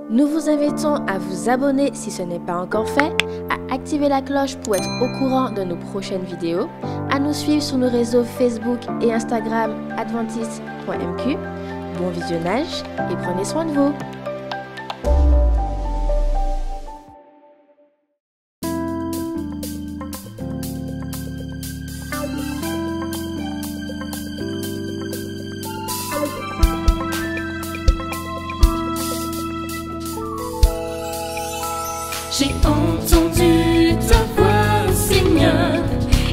Nous vous invitons à vous abonner si ce n'est pas encore fait, à activer la cloche pour être au courant de nos prochaines vidéos, à nous suivre sur nos réseaux Facebook et Instagram adventiste.mq. Bon visionnage et prenez soin de vous. J'ai entendu ta voix, Seigneur,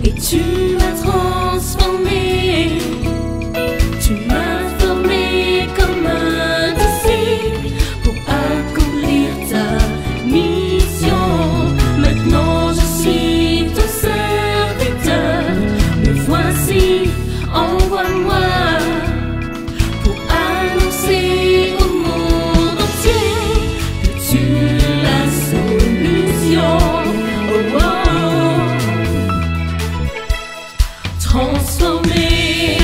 et tu m'as transformé. Tu m'as formé comme un disciple pour accomplir ta mission. Maintenant je suis ton serviteur. Me voici, envoie-moi pour annoncer au monde entier que tu es la solution. Oh, oh. Transformé,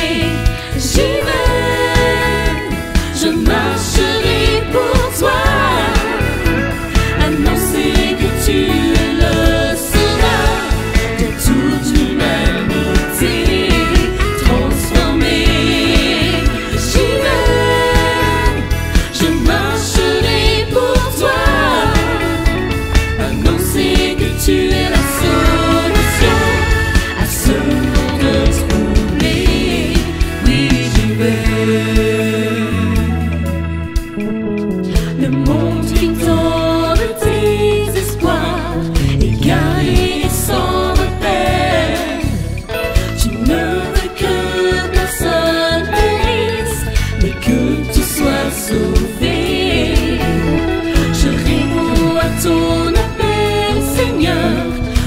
j'y vais, je marcherai pour toi. Annoncer que tu es le sauveur de toute l'humanité. Transformé, j'y vais, je marcherai pour toi. Annoncer que tu es la solution à ce monde troublé. Oui, j'y vais. Le monde qui tombe de désespoir, égaré et sans repère. Tu ne veux que personne périsse, mais que tu sois sauvé. Je réponds à ton appel, Seigneur.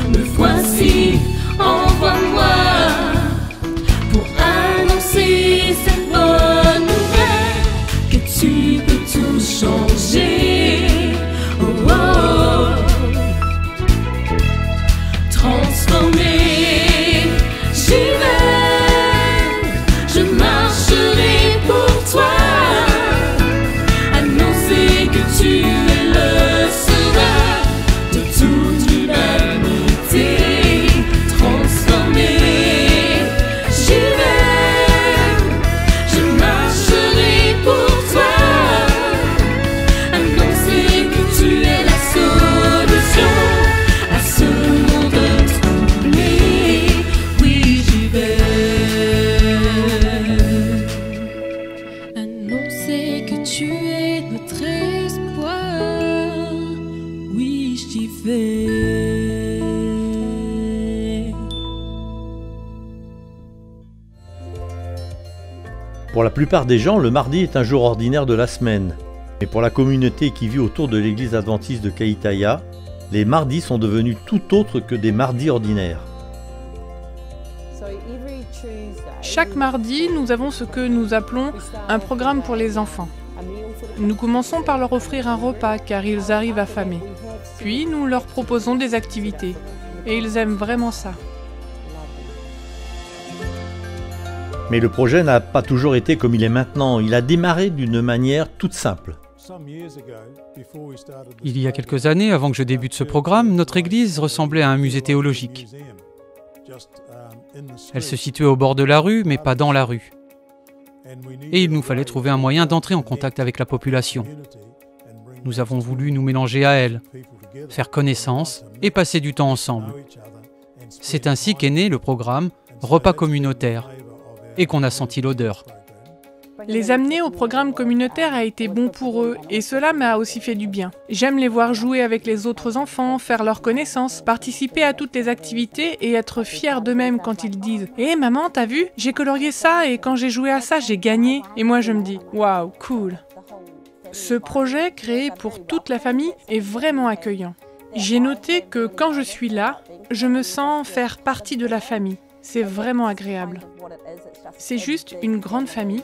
Me voici, envoie-moi pour annoncer cette bonne nouvelle que tu peux tout changer. Oh, oh. Transformé, j'y vais, je marcherai pour toi. Annoncer que tu es le sauveur de toute l'humanité. Transformé, j'y vais, je marcherai pour toi. Annoncer que tu es la solution à ce monde troublé. Oui, j'y vais. Annoncer que tu es notre espoir. Oui, j'y vais. Pour la plupart des gens, le mardi est un jour ordinaire de la semaine. Mais pour la communauté qui vit autour de l'église adventiste de Kaitaia, les mardis sont devenus tout autres que des mardis ordinaires. Chaque mardi, nous avons ce que nous appelons un programme pour les enfants. Nous commençons par leur offrir un repas car ils arrivent affamés. Puis nous leur proposons des activités. Et ils aiment vraiment ça. Mais le projet n'a pas toujours été comme il est maintenant. Il a démarré d'une manière toute simple. Il y a quelques années, avant que je débute ce programme, notre église ressemblait à un musée théologique. Elle se situait au bord de la rue, mais pas dans la rue. Et il nous fallait trouver un moyen d'entrer en contact avec la population. Nous avons voulu nous mélanger à elle, faire connaissance et passer du temps ensemble. C'est ainsi qu'est né le programme Repas communautaire et qu'on a senti l'odeur. Les amener au programme communautaire a été bon pour eux et cela m'a aussi fait du bien. J'aime les voir jouer avec les autres enfants, faire leur connaissance, participer à toutes les activités et être fiers d'eux-mêmes quand ils disent « Hé maman, t'as vu? J'ai colorié ça et quand j'ai joué à ça, j'ai gagné !» Et moi je me dis « Waouh, cool !» Ce projet, créé pour toute la famille, est vraiment accueillant. J'ai noté que quand je suis là, je me sens faire partie de la famille. C'est vraiment agréable. C'est juste une grande famille.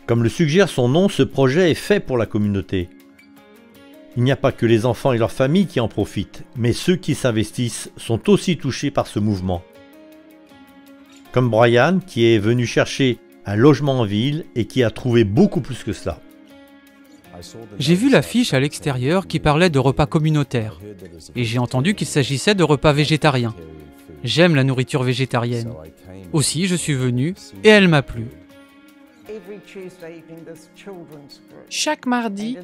Comme le suggère son nom, ce projet est fait pour la communauté. Il n'y a pas que les enfants et leurs familles qui en profitent, mais ceux qui s'investissent sont aussi touchés par ce mouvement. Comme Brian, qui est venu chercher un logement en ville et qui a trouvé beaucoup plus que cela. J'ai vu l'affiche à l'extérieur qui parlait de repas communautaires et j'ai entendu qu'il s'agissait de repas végétariens. J'aime la nourriture végétarienne. Aussi, je suis venu et elle m'a plu. Chaque mardi,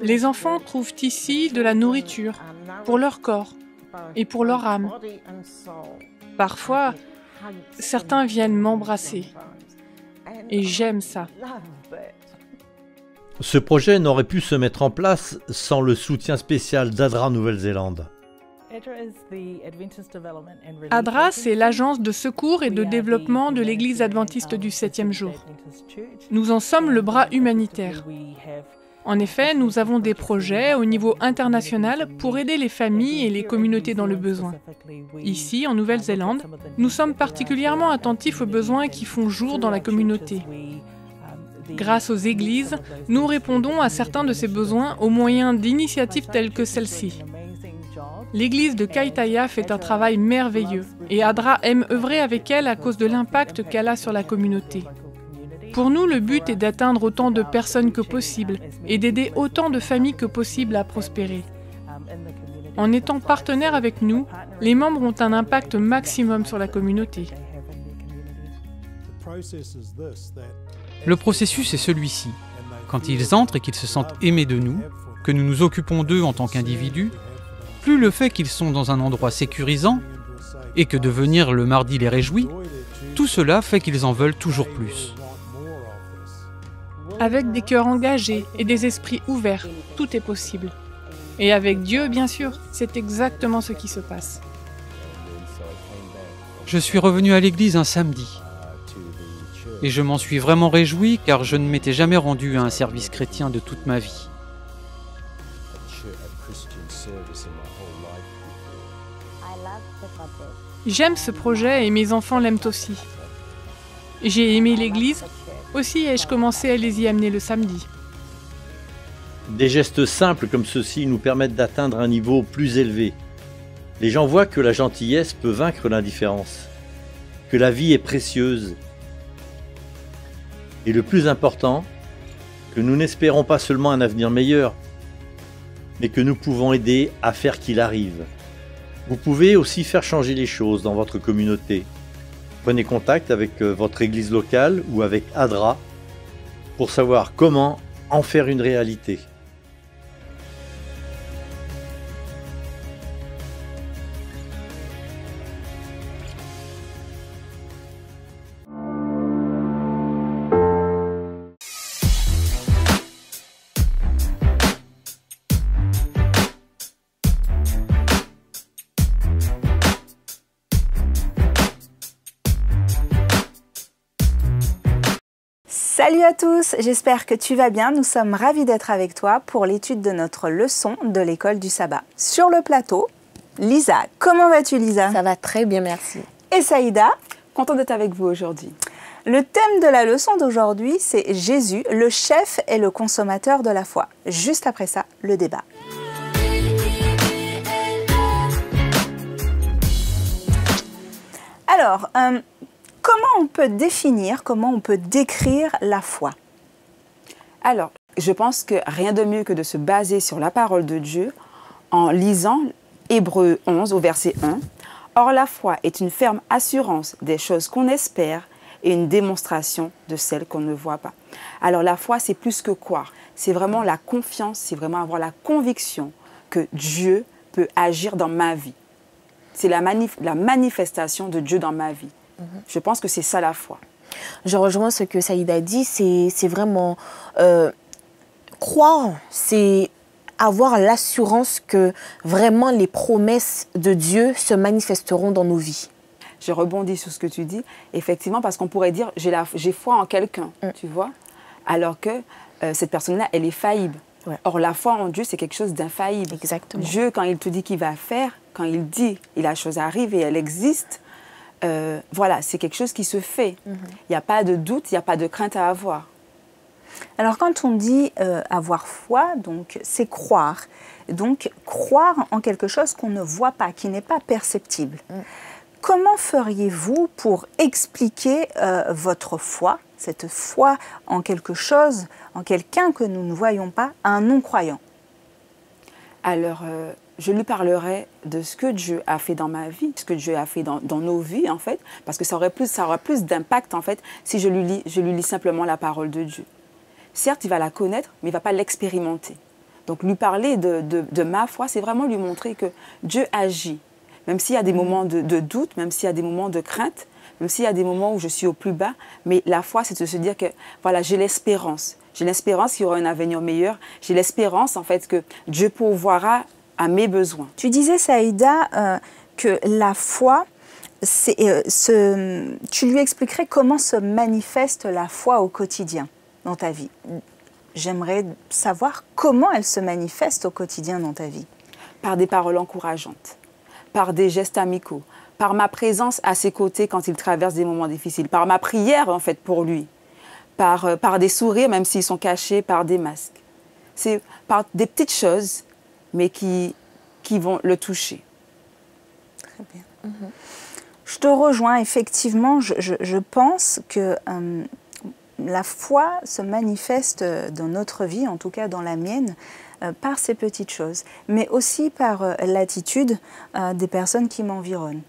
les enfants trouvent ici de la nourriture pour leur corps et pour leur âme. Parfois, certains viennent m'embrasser et j'aime ça. Ce projet n'aurait pu se mettre en place sans le soutien spécial d'ADRA Nouvelle-Zélande. ADRA, c'est l'agence de secours et de développement de l'Église adventiste du 7e jour. Nous en sommes le bras humanitaire. En effet, nous avons des projets au niveau international pour aider les familles et les communautés dans le besoin. Ici, en Nouvelle-Zélande, nous sommes particulièrement attentifs aux besoins qui font jour dans la communauté. Grâce aux églises, nous répondons à certains de ces besoins au moyen d'initiatives telles que celle-ci. L'église de Kaitaia fait un travail merveilleux et ADRA aime œuvrer avec elle à cause de l'impact qu'elle a sur la communauté. Pour nous, le but est d'atteindre autant de personnes que possible et d'aider autant de familles que possible à prospérer. En étant partenaires avec nous, les membres ont un impact maximum sur la communauté. Le processus est celui-ci. Quand ils entrent et qu'ils se sentent aimés de nous, que nous nous occupons d'eux en tant qu'individus, plus le fait qu'ils sont dans un endroit sécurisant et que de venir le mardi les réjouit, tout cela fait qu'ils en veulent toujours plus. Avec des cœurs engagés et des esprits ouverts, tout est possible. Et avec Dieu, bien sûr, c'est exactement ce qui se passe. Je suis revenu à l'église un samedi. Et je m'en suis vraiment réjoui car je ne m'étais jamais rendu à un service chrétien de toute ma vie. J'aime ce projet et mes enfants l'aiment aussi. J'ai aimé l'église, aussi ai-je commencé à les y amener le samedi. Des gestes simples comme ceux-ci nous permettent d'atteindre un niveau plus élevé. Les gens voient que la gentillesse peut vaincre l'indifférence, que la vie est précieuse. Et le plus important, que nous n'espérons pas seulement un avenir meilleur, mais que nous pouvons aider à faire qu'il arrive. Vous pouvez aussi faire changer les choses dans votre communauté. Prenez contact avec votre église locale ou avec ADRA pour savoir comment en faire une réalité. Salut à tous, j'espère que tu vas bien. Nous sommes ravis d'être avec toi pour l'étude de notre leçon de l'école du sabbat. Sur le plateau, Lisa. Comment vas-tu, Lisa? Ça va très bien, merci. Et Saïda. Content d'être avec vous aujourd'hui. Le thème de la leçon d'aujourd'hui, c'est Jésus, le chef et le consommateur de la foi. Juste après ça, le débat. Alors, comment on peut définir, comment on peut décrire la foi? Alors, je pense que rien de mieux que de se baser sur la parole de Dieu en lisant Hébreux 11 au verset 1. Or, la foi est une ferme assurance des choses qu'on espère et une démonstration de celles qu'on ne voit pas. Alors, la foi, c'est plus que croire. C'est vraiment la confiance, c'est vraiment avoir la conviction que Dieu peut agir dans ma vie. C'est la manifestation de Dieu dans ma vie. Je pense que c'est ça la foi. Je rejoins ce que Saïda dit, c'est vraiment croire, c'est avoir l'assurance que vraiment les promesses de Dieu se manifesteront dans nos vies. Je rebondis sur ce que tu dis, effectivement, parce qu'on pourrait dire j'ai foi en quelqu'un, tu vois, alors que cette personne-là, elle est faillible. Ouais. Or, la foi en Dieu, c'est quelque chose d'infaillible. Exactement. Dieu, quand il te dit qu'il va faire, quand il dit et la chose arrive et elle existe, voilà, c'est quelque chose qui se fait. Il n'y a pas de doute, il n'y a pas de crainte à avoir. Alors, quand on dit avoir foi, donc c'est croire. Donc, croire en quelque chose qu'on ne voit pas, qui n'est pas perceptible. Comment feriez-vous pour expliquer votre foi cette foi en quelque chose, en quelqu'un que nous ne voyons pas, à un non-croyant? Alors, je lui parlerai de ce que Dieu a fait dans ma vie, ce que Dieu a fait dans nos vies, en fait, parce que ça aura plus d'impact, en fait, si je lui lis simplement la parole de Dieu. Certes, il va la connaître, mais il ne va pas l'expérimenter. Donc, lui parler de ma foi, c'est vraiment lui montrer que Dieu agit. Même s'il y a des moments de doute, même s'il y a des moments de crainte, même s'il y a des moments où je suis au plus bas, mais la foi, c'est de se dire que, voilà, j'ai l'espérance. J'ai l'espérance qu'il y aura un avenir meilleur. J'ai l'espérance, en fait, que Dieu pourvoira à mes besoins. Tu disais, Saïda, que la foi, tu lui expliquerais comment se manifeste la foi au quotidien dans ta vie. J'aimerais savoir comment elle se manifeste au quotidien dans ta vie. Par des paroles encourageantes, par des gestes amicaux, par ma présence à ses côtés quand il traverse des moments difficiles, par ma prière, en fait, pour lui, par des sourires, même s'ils sont cachés, par des masques. C'est par des petites choses, mais qui vont le toucher. Très bien. Je te rejoins, effectivement, je pense que la foi se manifeste dans notre vie, en tout cas dans la mienne, par ces petites choses, mais aussi par l'attitude des personnes qui m'environnent.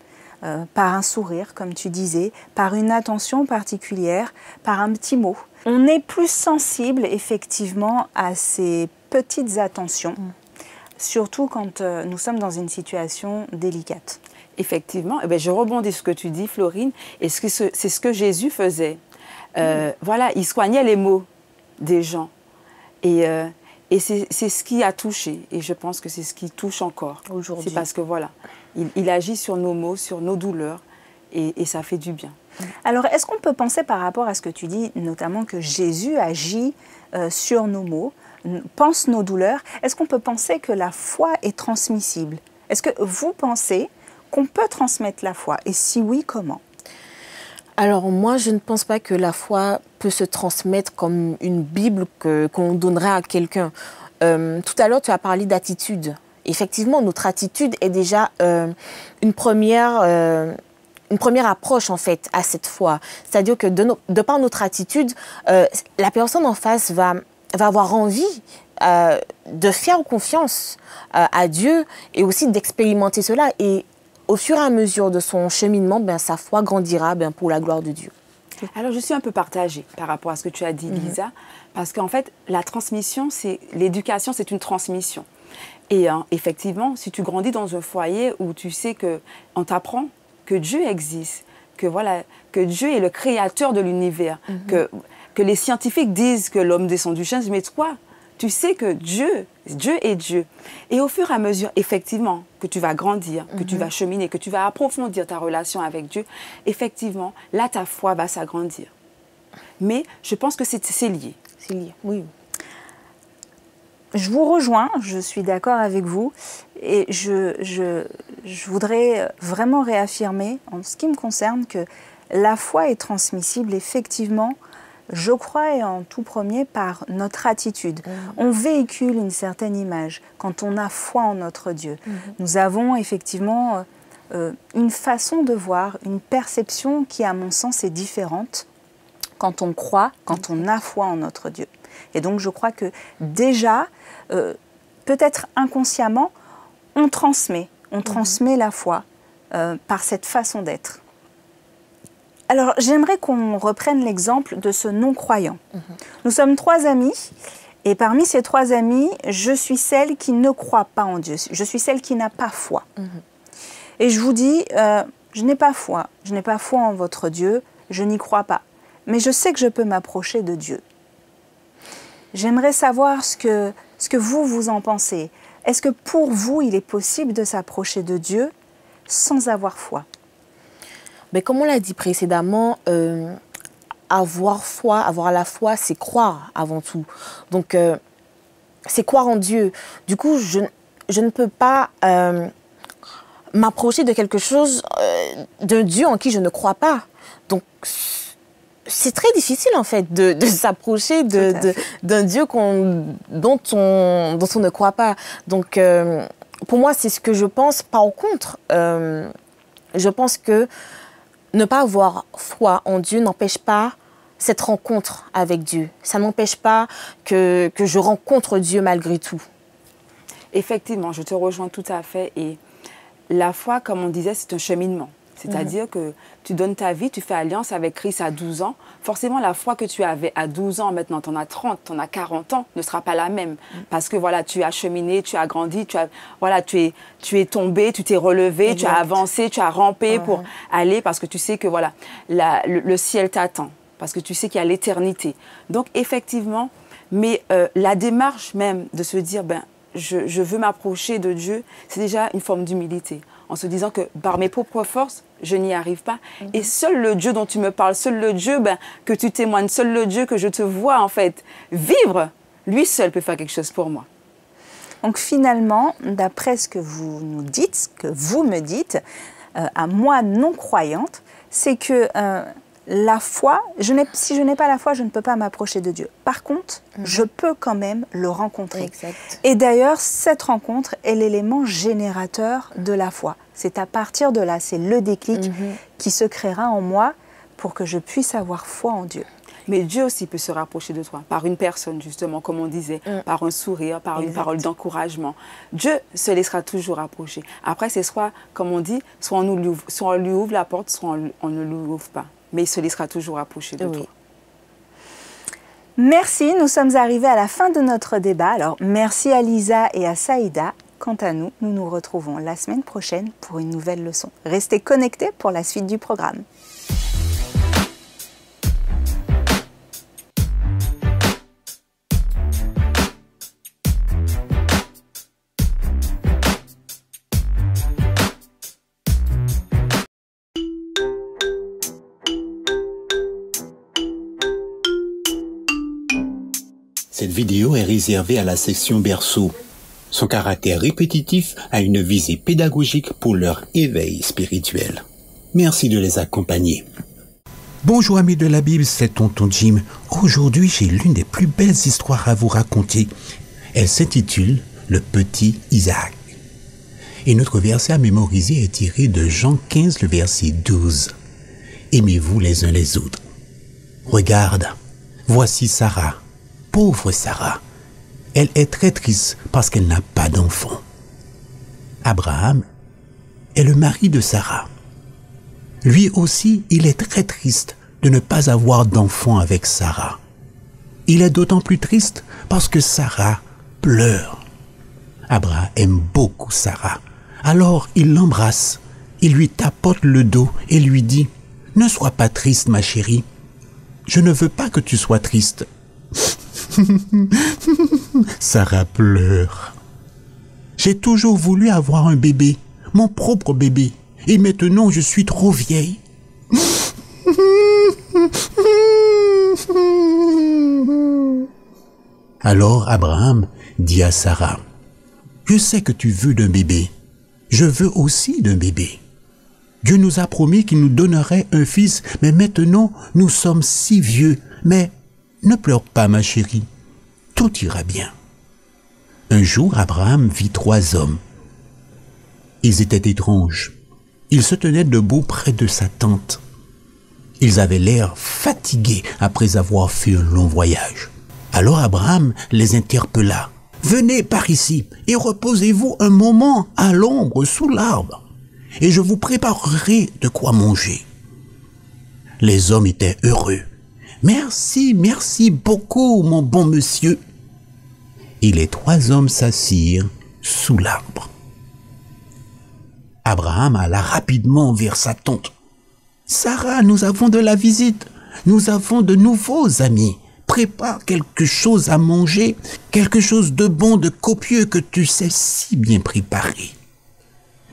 Par un sourire, comme tu disais, par une attention particulière, par un petit mot. On est plus sensible, effectivement, à ces petites attentions, surtout quand nous sommes dans une situation délicate. Effectivement, eh bien, je rebondis sur ce que tu dis, Florine, et c'est ce que Jésus faisait. Voilà, il soignait les maux des gens. Et c'est ce qui a touché. Et je pense que c'est ce qui touche encore aujourd'hui. C'est parce que voilà, il agit sur nos maux, sur nos douleurs, et ça fait du bien. Alors, est-ce qu'on peut penser par rapport à ce que tu dis, notamment que Jésus agit sur nos maux, pense nos douleurs, est-ce qu'on peut penser que la foi est transmissible? Est-ce que vous pensez qu'on peut transmettre la foi? Et si oui, comment? Alors moi, je ne pense pas que la foi peut se transmettre comme une Bible qu'on donnerait à quelqu'un. Tout à l'heure, tu as parlé d'attitude. Effectivement, notre attitude est déjà une première approche en fait à cette foi. C'est-à-dire que de par notre attitude, la personne en face va avoir envie de faire confiance à Dieu et aussi d'expérimenter cela. Et au fur et à mesure de son cheminement, sa foi grandira pour la gloire de Dieu. Alors, je suis un peu partagée par rapport à ce que tu as dit, Lisa, parce qu'en fait, la transmission, l'éducation, c'est une transmission. Et effectivement, si tu grandis dans un foyer où tu sais qu'on t'apprend que Dieu existe, que Dieu est le créateur de l'univers, que les scientifiques disent que l'homme descend du chêne, mais toi, tu sais que Dieu est Dieu. Et au fur et à mesure, effectivement, que tu vas grandir, que tu vas cheminer, que tu vas approfondir ta relation avec Dieu, effectivement, là, ta foi va s'agrandir. Mais je pense que c'est lié. C'est lié, oui. Je vous rejoins, je suis d'accord avec vous. Et je voudrais vraiment réaffirmer, en ce qui me concerne, que la foi est transmissible, effectivement, je crois, et en tout premier, par notre attitude. On véhicule une certaine image quand on a foi en notre Dieu. Nous avons effectivement une façon de voir, une perception qui, à mon sens, est différente quand on croit, quand on a foi en notre Dieu. Et donc, je crois que déjà, peut-être inconsciemment, on transmet la foi par cette façon d'être. Alors, j'aimerais qu'on reprenne l'exemple de ce non-croyant. Nous sommes 3 amis, et parmi ces 3 amis, je suis celle qui ne croit pas en Dieu. Je suis celle qui n'a pas foi. Et je vous dis, je n'ai pas foi en votre Dieu, je n'y crois pas. Mais je sais que je peux m'approcher de Dieu. J'aimerais savoir ce que vous en pensez. Est-ce que pour vous, il est possible de s'approcher de Dieu sans avoir foi? Mais comme on l'a dit précédemment, avoir la foi, c'est croire avant tout. Donc, c'est croire en Dieu. Du coup, je ne peux pas m'approcher de quelque chose, d'un Dieu en qui je ne crois pas. Donc, c'est très difficile en fait de s'approcher d'un Dieu dont on ne croit pas. Donc, pour moi, c'est ce que je pense. Par contre, je pense que ne pas avoir foi en Dieu n'empêche pas cette rencontre avec Dieu. Ça n'empêche pas que je rencontre Dieu malgré tout. Effectivement, je te rejoins tout à fait. Et la foi, comme on disait, c'est un cheminement. C'est-à-dire que tu donnes ta vie, tu fais alliance avec Christ à 12 ans. Forcément, la foi que tu avais à 12 ans, maintenant tu en as 30, tu en as 40 ans, ne sera pas la même. Parce que voilà, tu as cheminé, tu as grandi, tu es tombé, tu t'es relevé, exact. Tu as avancé, tu as rampé pour aller, parce que tu sais que voilà, le ciel t'attend, parce que tu sais qu'il y a l'éternité. Donc effectivement, mais la démarche même de se dire, je veux m'approcher de Dieu, c'est déjà une forme d'humilité. En se disant que par mes propres forces, je n'y arrive pas. Et seul le Dieu dont tu me parles, seul le Dieu que tu témoignes, seul le Dieu que je te vois en fait vivre, lui seul peut faire quelque chose pour moi. Donc finalement, d'après ce que vous nous dites, ce que vous me dites, à moi non-croyante, c'est que la foi, si je n'ai pas la foi, je ne peux pas m'approcher de Dieu. Par contre, je peux quand même le rencontrer. Exact. Et d'ailleurs, cette rencontre est l'élément générateur de la foi. C'est à partir de là, c'est le déclic qui se créera en moi pour que je puisse avoir foi en Dieu. Mais Dieu aussi peut se rapprocher de toi, par une personne justement, comme on disait, par un sourire, par une parole d'encouragement. Dieu se laissera toujours approcher. Après, c'est soit, comme on dit, soit on lui ouvre la porte, soit on ne lui ouvre pas. Mais il se laissera toujours approcher de toi. Merci, nous sommes arrivés à la fin de notre débat. Alors, merci à Lisa et à Saïda. Quant à nous, nous nous retrouvons la semaine prochaine pour une nouvelle leçon. Restez connectés pour la suite du programme. Cette vidéo est réservée à la section berceau. Son caractère répétitif a une visée pédagogique pour leur éveil spirituel. Merci de les accompagner. Bonjour amis de la Bible, c'est Tonton Jim. Aujourd'hui, j'ai l'une des plus belles histoires à vous raconter. Elle s'intitule « Le petit Isaac ». Et notre verset à mémoriser est tiré de Jean 15, le verset 12. « Aimez-vous les uns les autres. Regarde, voici Sarah. Pauvre Sarah, elle est très triste parce qu'elle n'a pas d'enfant. Abraham est le mari de Sarah. Lui aussi, il est très triste de ne pas avoir d'enfant avec Sarah. Il est d'autant plus triste parce que Sarah pleure. Abraham aime beaucoup Sarah. Alors il l'embrasse, il lui tapote le dos et lui dit « Ne sois pas triste, ma chérie. Je ne veux pas que tu sois triste. » Sarah pleure. J'ai toujours voulu avoir un bébé, mon propre bébé, et maintenant je suis trop vieille. Alors Abraham dit à Sarah, je sais que tu veux d'un bébé, je veux aussi d'un bébé. Dieu nous a promis qu'il nous donnerait un fils, mais maintenant nous sommes si vieux, mais ne pleure pas, ma chérie, tout ira bien. Un jour, Abraham vit 3 hommes. Ils étaient étranges. Ils se tenaient debout près de sa tente. Ils avaient l'air fatigués après avoir fait un long voyage. Alors Abraham les interpella. « Venez par ici et reposez-vous un moment à l'ombre sous l'arbre, et je vous préparerai de quoi manger. » Les hommes étaient heureux. Merci, merci beaucoup, mon bon monsieur. Et les 3 hommes s'assirent sous l'arbre. Abraham alla rapidement vers sa tente. Sarah, nous avons de la visite. Nous avons de nouveaux amis. Prépare quelque chose à manger, quelque chose de bon, de copieux que tu sais si bien préparer.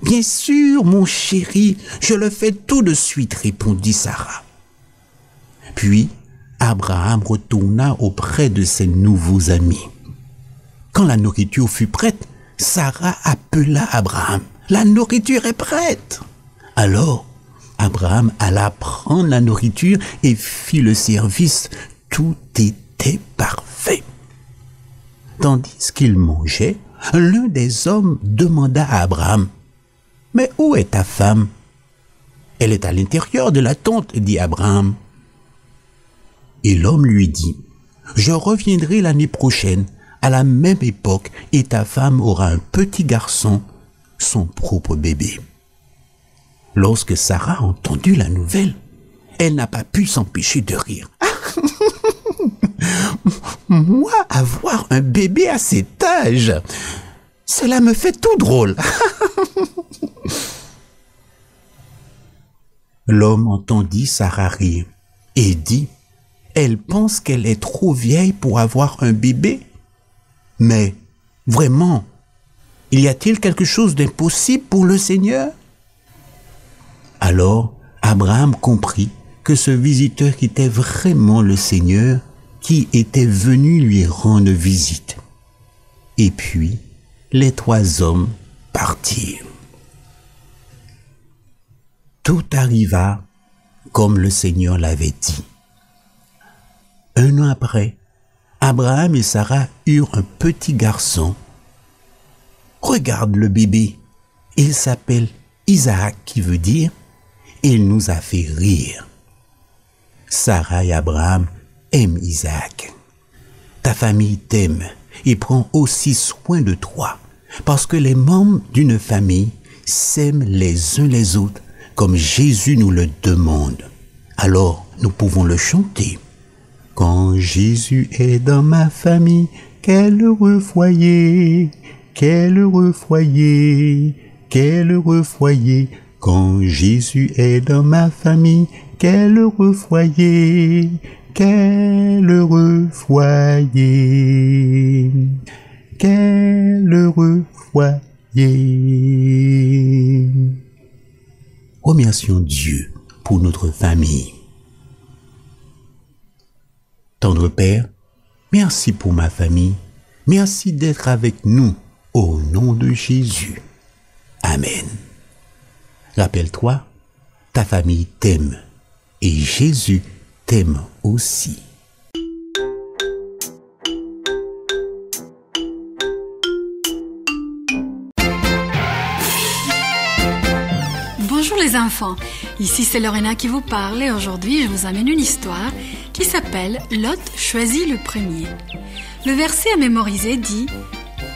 Bien sûr, mon chéri, je le fais tout de suite, répondit Sarah. Puis, Abraham retourna auprès de ses nouveaux amis. Quand la nourriture fut prête, Sarah appela Abraham. « La nourriture est prête !» Alors, Abraham alla prendre la nourriture et fit le service. Tout était parfait. Tandis qu'il mangeait, l'un des hommes demanda à Abraham, « Mais où est ta femme ?»« Elle est à l'intérieur de la tente, dit Abraham. » Et l'homme lui dit, « Je reviendrai l'année prochaine, à la même époque, et ta femme aura un petit garçon, son propre bébé. » Lorsque Sarah a entendu la nouvelle, elle n'a pas pu s'empêcher de rire. Moi, avoir un bébé à cet âge, cela me fait tout drôle. L'homme entendit Sarah rire et dit, « Elle pense qu'elle est trop vieille pour avoir un bébé. Mais, vraiment, y a-t-il quelque chose d'impossible pour le Seigneur ?» Alors, Abraham comprit que ce visiteur était vraiment le Seigneur qui était venu lui rendre visite. Et puis, les 3 hommes partirent. Tout arriva comme le Seigneur l'avait dit. 1 an après, Abraham et Sarah eurent un petit garçon. Regarde le bébé, il s'appelle Isaac, qui veut dire « Il nous a fait rire ». Sarah et Abraham aiment Isaac. Ta famille t'aime et prend aussi soin de toi, parce que les membres d'une famille s'aiment les uns les autres, comme Jésus nous le demande. Alors, nous pouvons le chanter. Quand Jésus est dans ma famille, quel heureux foyer, quel heureux foyer, quel heureux foyer. Quand Jésus est dans ma famille, quel heureux foyer, quel heureux foyer, quel heureux foyer. Remercions Dieu pour notre famille. Tendre Père, merci pour ma famille. Merci d'être avec nous au nom de Jésus. Amen. Rappelle-toi, ta famille t'aime et Jésus t'aime aussi. Bonjour les enfants, ici c'est Lorena qui vous parle et aujourd'hui je vous amène une histoire qui s'appelle Lot choisit le premier. Le verset à mémoriser dit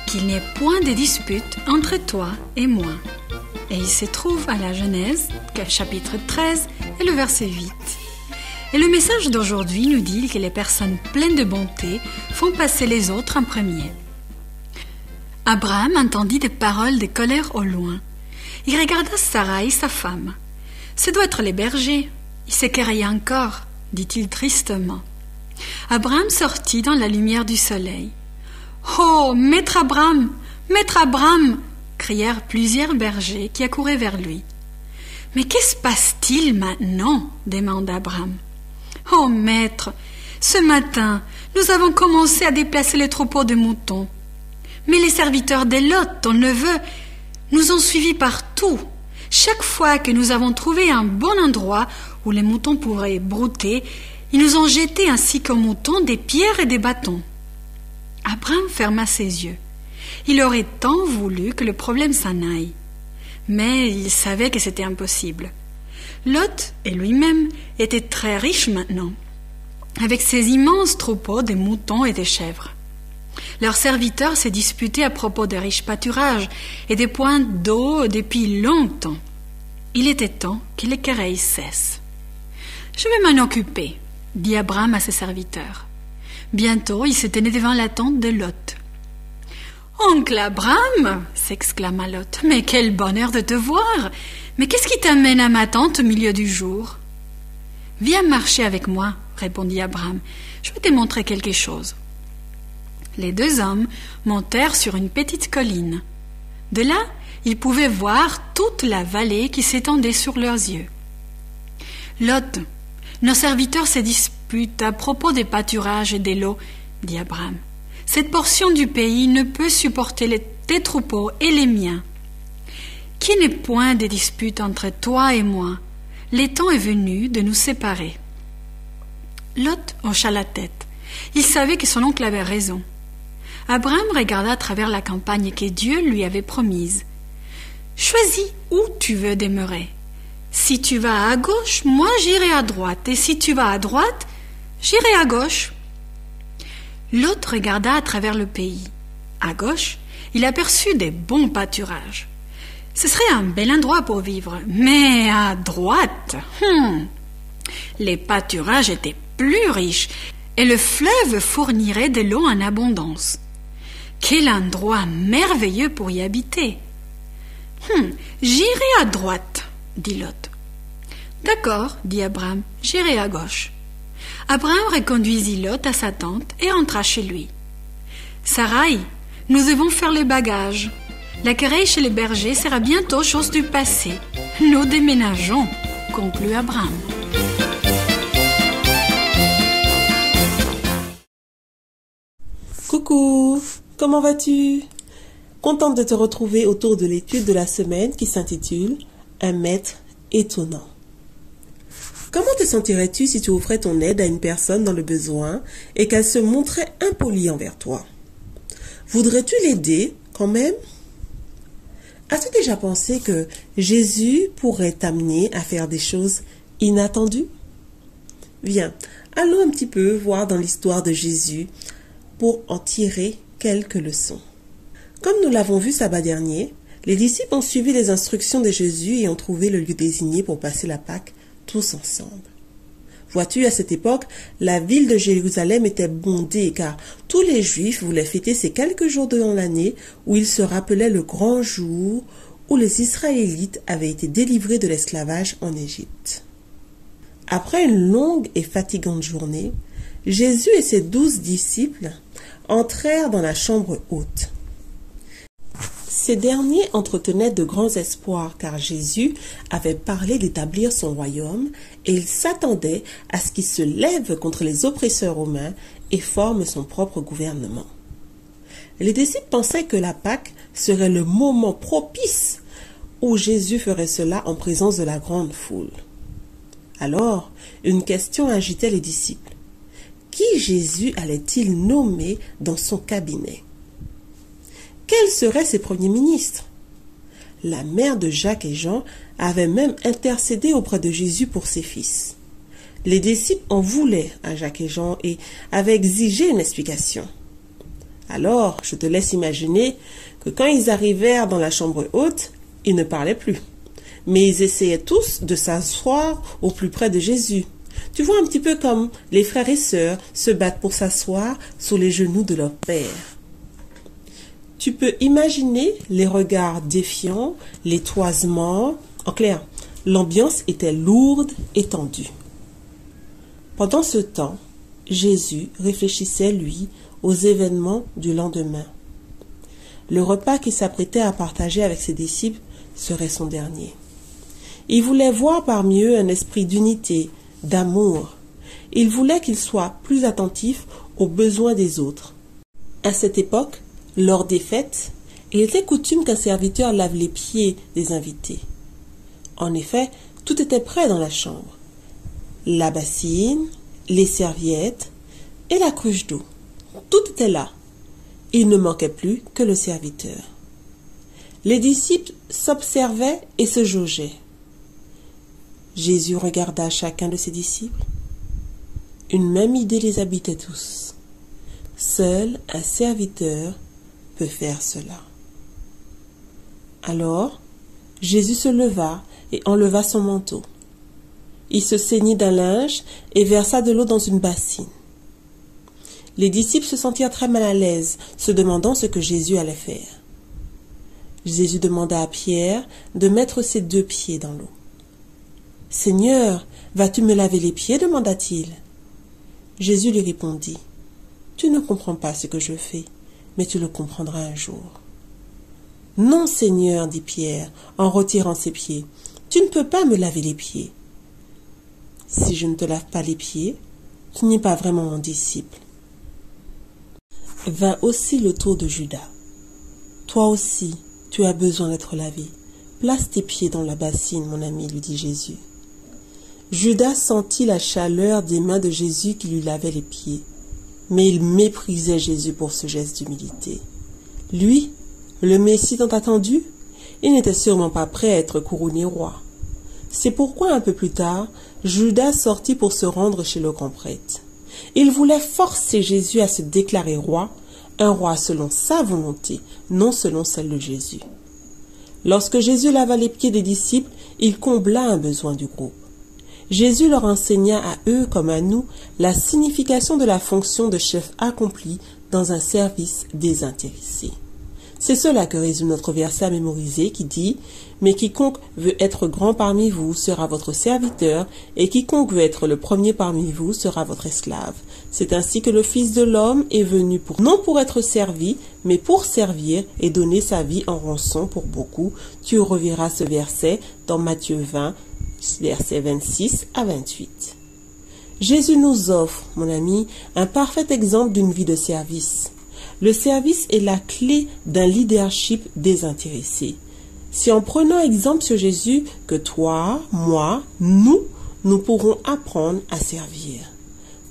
qu'il n'y ait point de dispute entre toi et moi. Et il se trouve à la Genèse, chapitre 13 et le verset 8. Et le message d'aujourd'hui nous dit que les personnes pleines de bonté font passer les autres en premier. Abraham entendit des paroles de colère au loin. Il regarda Sarai, sa femme. « Ce doit être les bergers. Ils s'équerraient encore, dit-il tristement. Abraham sortit dans la lumière du soleil. « Oh, maître Abraham, maître Abraham !» crièrent plusieurs bergers qui accouraient vers lui. « Mais qu'est-ce passe-t-il maintenant ?» demanda Abraham. « Oh, maître, ce matin, nous avons commencé à déplacer les troupeaux de moutons. Mais les serviteurs de Lot, ton neveu, nous ont suivis partout. Chaque fois que nous avons trouvé un bon endroit où les moutons pourraient brouter, ils nous ont jeté ainsi qu'aux moutons des pierres et des bâtons. » Abraham ferma ses yeux. Il aurait tant voulu que le problème s'en aille. Mais il savait que c'était impossible. Lot et lui-même étaient très riches maintenant, avec ses immenses troupeaux de moutons et de chèvres. Leurs serviteurs se disputaient à propos des riches pâturages et des pointes d'eau depuis longtemps. Il était temps que les querelles cessent. « Je vais m'en occuper, » dit Abraham à ses serviteurs. Bientôt, il se tenait devant la tente de Lot. « Oncle Abraham !» s'exclama Lot. « Mais quel bonheur de te voir! Mais qu'est-ce qui t'amène à ma tente au milieu du jour ?»« Viens marcher avec moi, » répondit Abraham. « Je vais te montrer quelque chose. » Les 2 hommes montèrent sur une petite colline. De là, ils pouvaient voir toute la vallée qui s'étendait sur leurs yeux. « Lot, nos serviteurs se disputent à propos des pâturages et des lots, » dit Abraham. « Cette portion du pays ne peut supporter tes troupeaux et les miens. Qu'il n'ait point de dispute entre toi et moi. Le temps est venu de nous séparer. » Lot hocha la tête. Il savait que son oncle avait raison. Abraham regarda à travers la campagne que Dieu lui avait promise. « Choisis où tu veux demeurer. Si tu vas à gauche, moi j'irai à droite, et si tu vas à droite, J'irai à gauche. Lot regarda à travers le pays. À gauche, il aperçut des bons pâturages. Ce serait un bel endroit pour vivre, mais à droite, les pâturages étaient plus riches et le fleuve fournirait de l'eau en abondance. Quel endroit merveilleux pour y habiter. J'irai à droite, dit Lot. D'accord, dit Abraham, j'irai à gauche. Abraham reconduisit Lot à sa tente et rentra chez lui. Sarai, nous devons faire les bagages. La querelle chez les bergers sera bientôt chose du passé. Nous déménageons, conclut Abraham. Coucou, comment vas-tu? Contente de te retrouver autour de l'étude de la semaine qui s'intitule « Un maître étonnant ». Comment te sentirais-tu si tu offrais ton aide à une personne dans le besoin et qu'elle se montrait impolie envers toi? Voudrais-tu l'aider quand même? As-tu déjà pensé que Jésus pourrait t'amener à faire des choses inattendues? Viens, allons un petit peu voir dans l'histoire de Jésus pour en tirer quelques leçons. Comme nous l'avons vu sabbat dernier, les disciples ont suivi les instructions de Jésus et ont trouvé le lieu désigné pour passer la Pâque tous ensemble. Vois-tu, à cette époque, la ville de Jérusalem était bondée car tous les Juifs voulaient fêter ces quelques jours dans l'année où ils se rappelaient le grand jour où les Israélites avaient été délivrés de l'esclavage en Égypte. Après une longue et fatigante journée, Jésus et ses 12 disciples entrèrent dans la chambre haute. Ces derniers entretenaient de grands espoirs car Jésus avait parlé d'établir son royaume et ils s'attendaient à ce qu'il se lève contre les oppresseurs romains et forme son propre gouvernement. Les disciples pensaient que la Pâque serait le moment propice où Jésus ferait cela en présence de la grande foule. Alors, une question agitait les disciples. Qui Jésus allait-il nommer dans son cabinet? Quels seraient ses premiers ministres? La mère de Jacques et Jean avait même intercédé auprès de Jésus pour ses fils. Les disciples en voulaient à Jacques et Jean et avaient exigé une explication. Alors, je te laisse imaginer que quand ils arrivèrent dans la chambre haute, ils ne parlaient plus. Mais ils essayaient tous de s'asseoir au plus près de Jésus. Tu vois un petit peu comme les frères et sœurs se battent pour s'asseoir sous les genoux de leur père. Tu peux imaginer les regards défiants, les toisements. En clair, l'ambiance était lourde et tendue. Pendant ce temps, Jésus réfléchissait, lui, aux événements du lendemain. Le repas qu'il s'apprêtait à partager avec ses disciples serait son dernier. Il voulait voir parmi eux un esprit d'unité, d'amour. Il voulait qu'ils soient plus attentifs aux besoins des autres. À cette époque, lors des fêtes, il était coutume qu'un serviteur lave les pieds des invités. En effet, tout était prêt dans la chambre. La bassine, les serviettes et la cruche d'eau. Tout était là. Il ne manquait plus que le serviteur. Les disciples s'observaient et se jaugeaient. Jésus regarda chacun de ses disciples. Une même idée les habitait tous. Seul un serviteur peut faire cela. Alors, Jésus se leva et enleva son manteau. Il se ceignit d'un linge et versa de l'eau dans une bassine. Les disciples se sentirent très mal à l'aise, se demandant ce que Jésus allait faire. Jésus demanda à Pierre de mettre ses 2 pieds dans l'eau. « Seigneur, vas-tu me laver les pieds ?» demanda-t-il. Jésus lui répondit, « Tu ne comprends pas ce que je fais, mais tu le comprendras un jour. »« Non, Seigneur, dit Pierre, en retirant ses pieds, tu ne peux pas me laver les pieds. Si je ne te lave pas les pieds, tu n'es pas vraiment mon disciple. » Vint aussi le tour de Judas. « Toi aussi, tu as besoin d'être lavé. Place tes pieds dans la bassine, mon ami, lui dit Jésus. » Judas sentit la chaleur des mains de Jésus qui lui lavaient les pieds. Mais il méprisait Jésus pour ce geste d'humilité. Lui, le Messie tant attendu, il n'était sûrement pas prêt à être couronné roi. C'est pourquoi un peu plus tard, Judas sortit pour se rendre chez le grand prêtre. Ils voulaient forcer Jésus à se déclarer roi, un roi selon sa volonté, non selon celle de Jésus. Lorsque Jésus lava les pieds des disciples, il combla un besoin du groupe. Jésus leur enseigna à eux comme à nous la signification de la fonction de chef accompli dans un service désintéressé. C'est cela que résume notre verset à mémoriser qui dit « Mais quiconque veut être grand parmi vous sera votre serviteur, et quiconque veut être le premier parmi vous sera votre esclave. C'est ainsi que le Fils de l'homme est venu non pour être servi, mais pour servir et donner sa vie en rançon pour beaucoup. » Tu reverras ce verset dans Matthieu 20, versets 26 à 28. Jésus nous offre, mon ami, un parfait exemple d'une vie de service. Le service est la clé d'un leadership désintéressé. C'est en prenant exemple sur Jésus que toi, moi, nous pourrons apprendre à servir.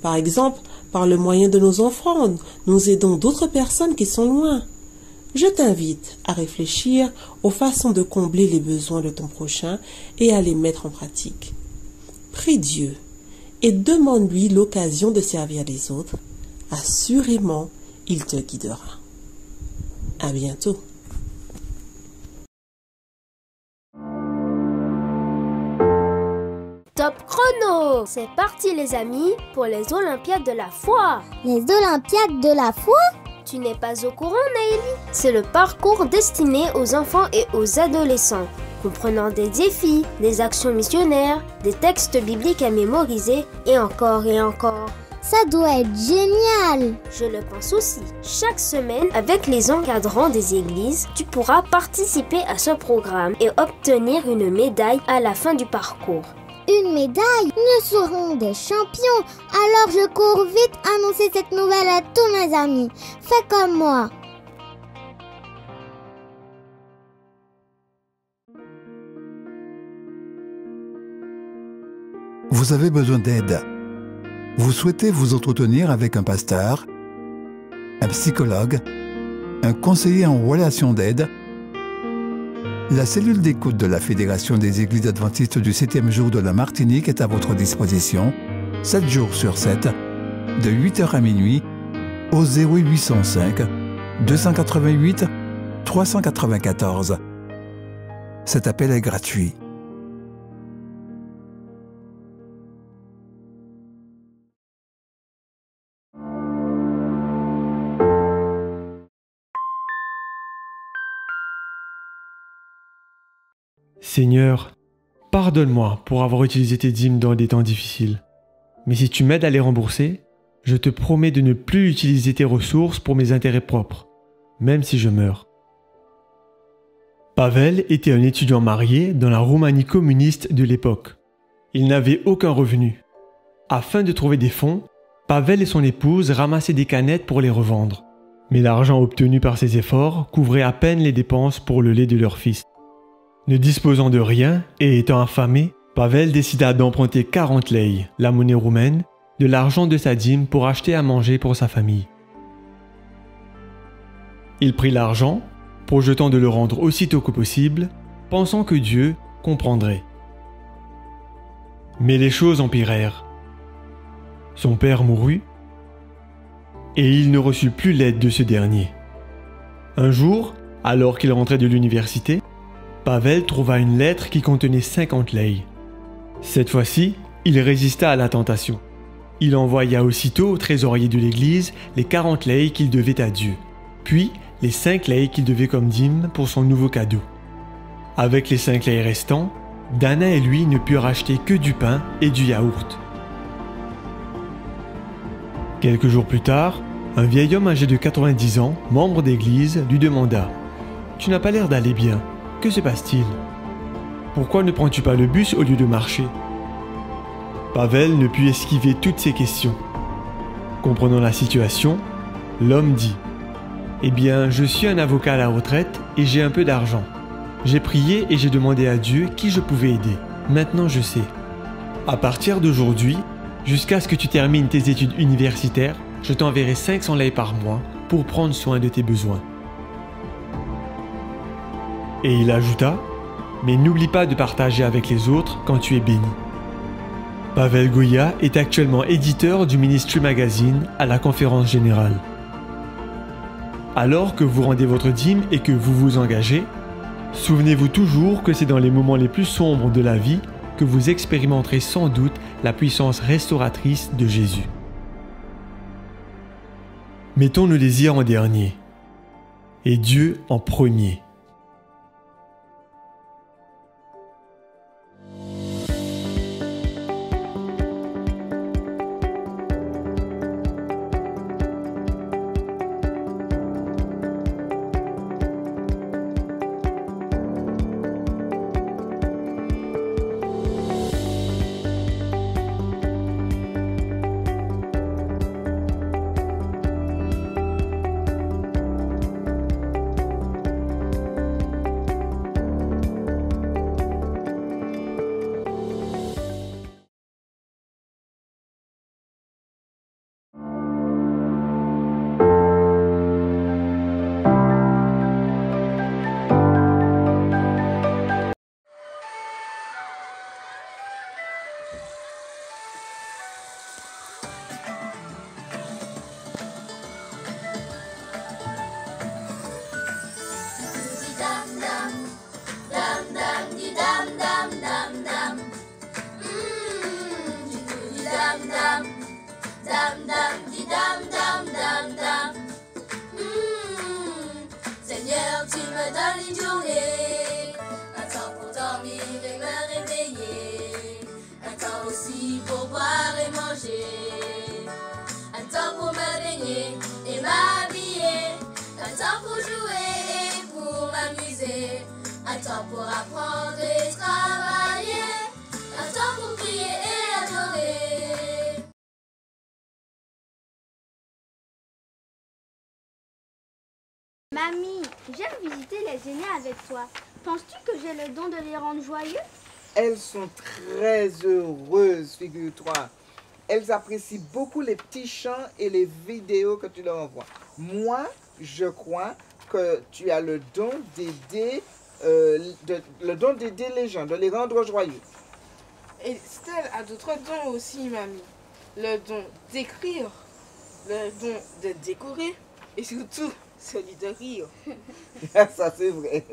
Par exemple, par le moyen de nos offrandes, nous aidons d'autres personnes qui sont loin. Je t'invite à réfléchir aux façons de combler les besoins de ton prochain et à les mettre en pratique. Prie Dieu et demande-lui l'occasion de servir les autres. Assurément, il te guidera. À bientôt. Top chrono! C'est parti les amis pour les Olympiades de la foi. Les Olympiades de la foi? Tu n'es pas au courant, Naëlie? C'est le parcours destiné aux enfants et aux adolescents, comprenant des défis, des actions missionnaires, des textes bibliques à mémoriser et encore et encore. Ça doit être génial! Je le pense aussi. Chaque semaine, avec les encadrants des églises, tu pourras participer à ce programme et obtenir une médaille à la fin du parcours. Une médaille? Nous serons des champions! Alors je cours vite annoncer cette nouvelle à tous mes amis. Fais comme moi! Vous avez besoin d'aide. Vous souhaitez vous entretenir avec un pasteur, un psychologue, un conseiller en relations d'aide. La cellule d'écoute de la Fédération des Églises adventistes du 7e jour de la Martinique est à votre disposition, 7 jours sur 7, de 8h à minuit, au 0805 288 394. Cet appel est gratuit. Seigneur, pardonne-moi pour avoir utilisé tes dîmes dans des temps difficiles. Mais si tu m'aides à les rembourser, je te promets de ne plus utiliser tes ressources pour mes intérêts propres, même si je meurs. Pavel était un étudiant marié dans la Roumanie communiste de l'époque. Il n'avait aucun revenu. Afin de trouver des fonds, Pavel et son épouse ramassaient des canettes pour les revendre. Mais l'argent obtenu par ces efforts couvrait à peine les dépenses pour le lait de leur fils. Ne disposant de rien et étant affamé, Pavel décida d'emprunter 40 lei, la monnaie roumaine, de l'argent de sa dîme pour acheter à manger pour sa famille. Il prit l'argent, projetant de le rendre aussitôt que possible, pensant que Dieu comprendrait. Mais les choses empirèrent. Son père mourut, et il ne reçut plus l'aide de ce dernier. Un jour, alors qu'il rentrait de l'université, Pavel trouva une lettre qui contenait 50 lei. Cette fois-ci, il résista à la tentation. Il envoya aussitôt au trésorier de l'église les 40 lei qu'il devait à Dieu, puis les 5 lei qu'il devait comme dîme pour son nouveau cadeau. Avec les 5 lei restants, Dana et lui ne purent acheter que du pain et du yaourt. Quelques jours plus tard, un vieil homme âgé de 90 ans, membre d'église, lui demanda « Tu n'as pas l'air d'aller bien. Que se passe-t-il? Pourquoi ne prends-tu pas le bus au lieu de marcher ?» Pavel ne put esquiver toutes ces questions. Comprenant la situation, l'homme dit « Eh bien, je suis un avocat à la retraite et j'ai un peu d'argent. J'ai prié et j'ai demandé à Dieu qui je pouvais aider. Maintenant je sais. À partir d'aujourd'hui, jusqu'à ce que tu termines tes études universitaires, je t'enverrai 500 lei par mois pour prendre soin de tes besoins. » Et il ajouta « Mais n'oublie pas de partager avec les autres quand tu es béni. » Pavel Goya est actuellement éditeur du Ministry Magazine à la Conférence Générale. Alors que vous rendez votre dîme et que vous vous engagez, souvenez-vous toujours que c'est dans les moments les plus sombres de la vie que vous expérimenterez sans doute la puissance restauratrice de Jésus. Mettons le désir en dernier et Dieu en premier. Seigneur, tu me donnes une journée, un temps pour dormir et me réveiller, un temps aussi pour boire et manger, un temps pour me baigner et m'habiller, un temps pour jouer et pour m'amuser, un temps pour apprendre et travailler, un temps pour prier et adorer. Mamie, j'aime visiter les aînés avec toi. Penses-tu que j'ai le don de les rendre joyeux? Elles sont très heureuses, figure-toi. Elles apprécient beaucoup les petits chants et les vidéos que tu leur envoies. Moi, je crois que tu as le don d'aider les gens, de les rendre joyeux. Et Stella a d'autres dons aussi, mamie. Le don d'écrire, le don de décorer et surtout celui de rire. Ça, c'est vrai.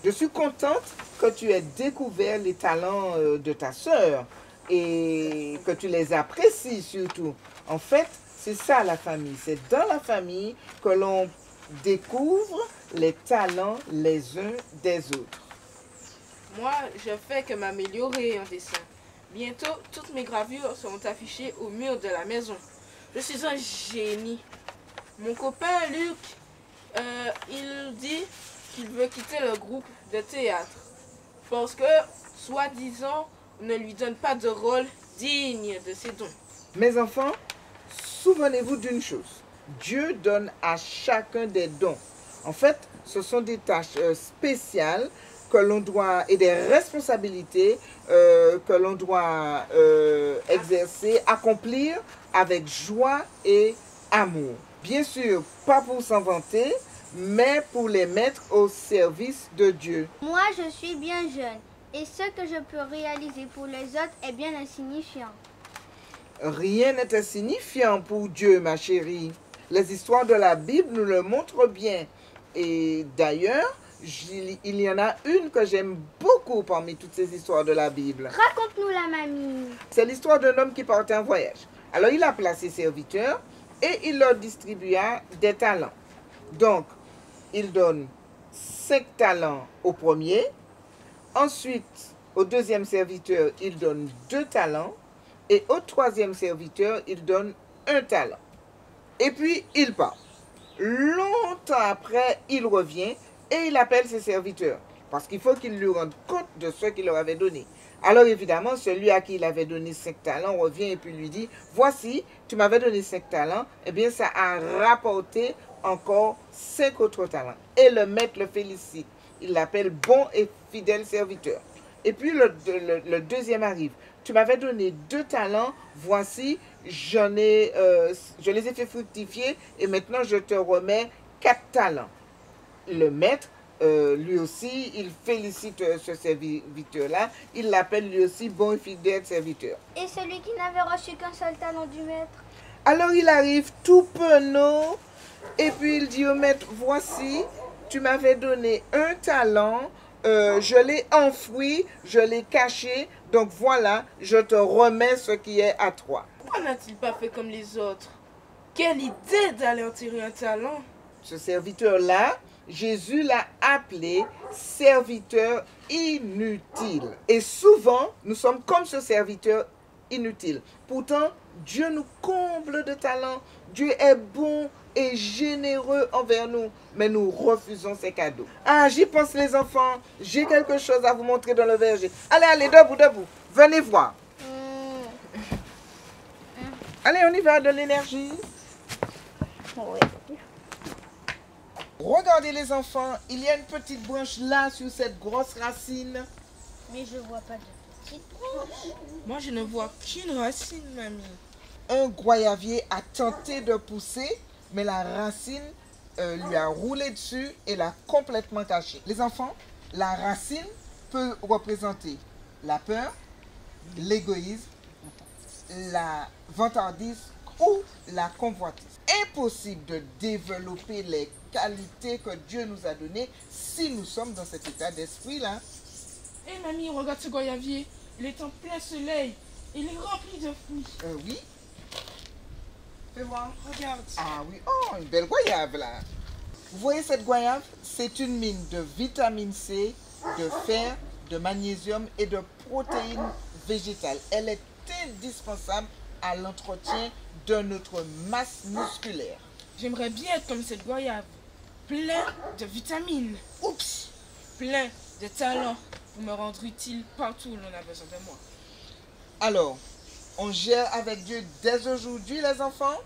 Je suis contente que tu aies découvert les talents de ta sœur et que tu les apprécies surtout. En fait, c'est ça la famille. C'est dans la famille que l'on découvre les talents les uns des autres. Moi, je fais que m'améliorer en dessin. Bientôt, toutes mes gravures seront affichées au mur de la maison. Je suis un génie. Mon copain Luc, il dit qu'il veut quitter le groupe de théâtre parce que, soi-disant, on ne lui donne pas de rôle digne de ses dons. Mes enfants, souvenez-vous d'une chose. Dieu donne à chacun des dons. En fait, ce sont des tâches spéciales que l'on doit et des responsabilités que l'on doit exercer, accomplir avec joie et amour. Bien sûr, pas pour s'en vanter, mais pour les mettre au service de Dieu. Moi, je suis bien jeune et ce que je peux réaliser pour les autres est bien insignifiant. Rien n'est insignifiant pour Dieu, ma chérie. Les histoires de la Bible nous le montrent bien. Et d'ailleurs, il y en a une que j'aime beaucoup parmi toutes ces histoires de la Bible. Raconte-nous la mamie. C'est l'histoire d'un homme qui partait en voyage. Alors il appela ses serviteurs et il leur distribua des talents. Donc, il donne 5 talents au premier. Ensuite, au deuxième serviteur, il donne 2 talents. Et au troisième serviteur, il donne 1 talent. Et puis, il part. Longtemps après, il revient et il appelle ses serviteurs. Parce qu'il faut qu'il lui rende compte de ce qu'il leur avait donné. Alors évidemment, celui à qui il avait donné 5 talents revient et puis lui dit, voici, tu m'avais donné 5 talents, eh bien ça a rapporté encore 5 autres talents. Et le maître le félicite. Il l'appelle bon et fidèle serviteur. Et puis le deuxième arrive. Tu m'avais donné 2 talents, voici, je les ai fait fructifier et maintenant je te remets 4 talents. Le maître lui aussi, il félicite ce serviteur-là. Il l'appelle lui aussi bon et fidèle serviteur. Et celui qui n'avait reçu qu'un seul talent du maître? Alors il arrive tout penaud et puis il dit au maître, voici, tu m'avais donné un talent, je l'ai enfoui, je l'ai caché, donc voilà, je te remets ce qui est à toi. Pourquoi n'a-t-il pas fait comme les autres? Quelle idée d'aller enterrer un talent! Ce serviteur-là, Jésus l'a appelé serviteur inutile. Et souvent, nous sommes comme ce serviteur inutile. Pourtant, Dieu nous comble de talents. Dieu est bon et généreux envers nous, mais nous refusons ses cadeaux. Ah, j'y pense les enfants, j'ai quelque chose à vous montrer dans le verger. Allez, allez, debout, debout, venez voir. Allez, on y va, de l'énergie. Oui. Regardez les enfants, il y a une petite branche là sur cette grosse racine. Mais je vois pas de petite branche. Moi, je ne vois qu'une racine, mamie. Un goyavier a tenté de pousser, mais la racine lui a roulé dessus et l'a complètement caché. Les enfants, la racine peut représenter la peur, l'égoïsme, la vantardise ou la convoitise. Impossible de développer les qualités que Dieu nous a données si nous sommes dans cet état d'esprit-là. Hé mamie, regarde ce goyavier. Il est en plein soleil. Il est rempli de fruits. Oui. Fais voir. Regarde. Ah oui, oh, une belle goyave là. Vous voyez cette goyave? C'est une mine de vitamine C, de fer, de magnésium et de protéines végétales. Elle est indispensable à l'entretien de notre masse musculaire. J'aimerais bien être comme cette goyave, plein de vitamines, oups, plein de talents pour me rendre utile partout où l'on a besoin de moi. Alors, on gère avec Dieu dès aujourd'hui les enfants?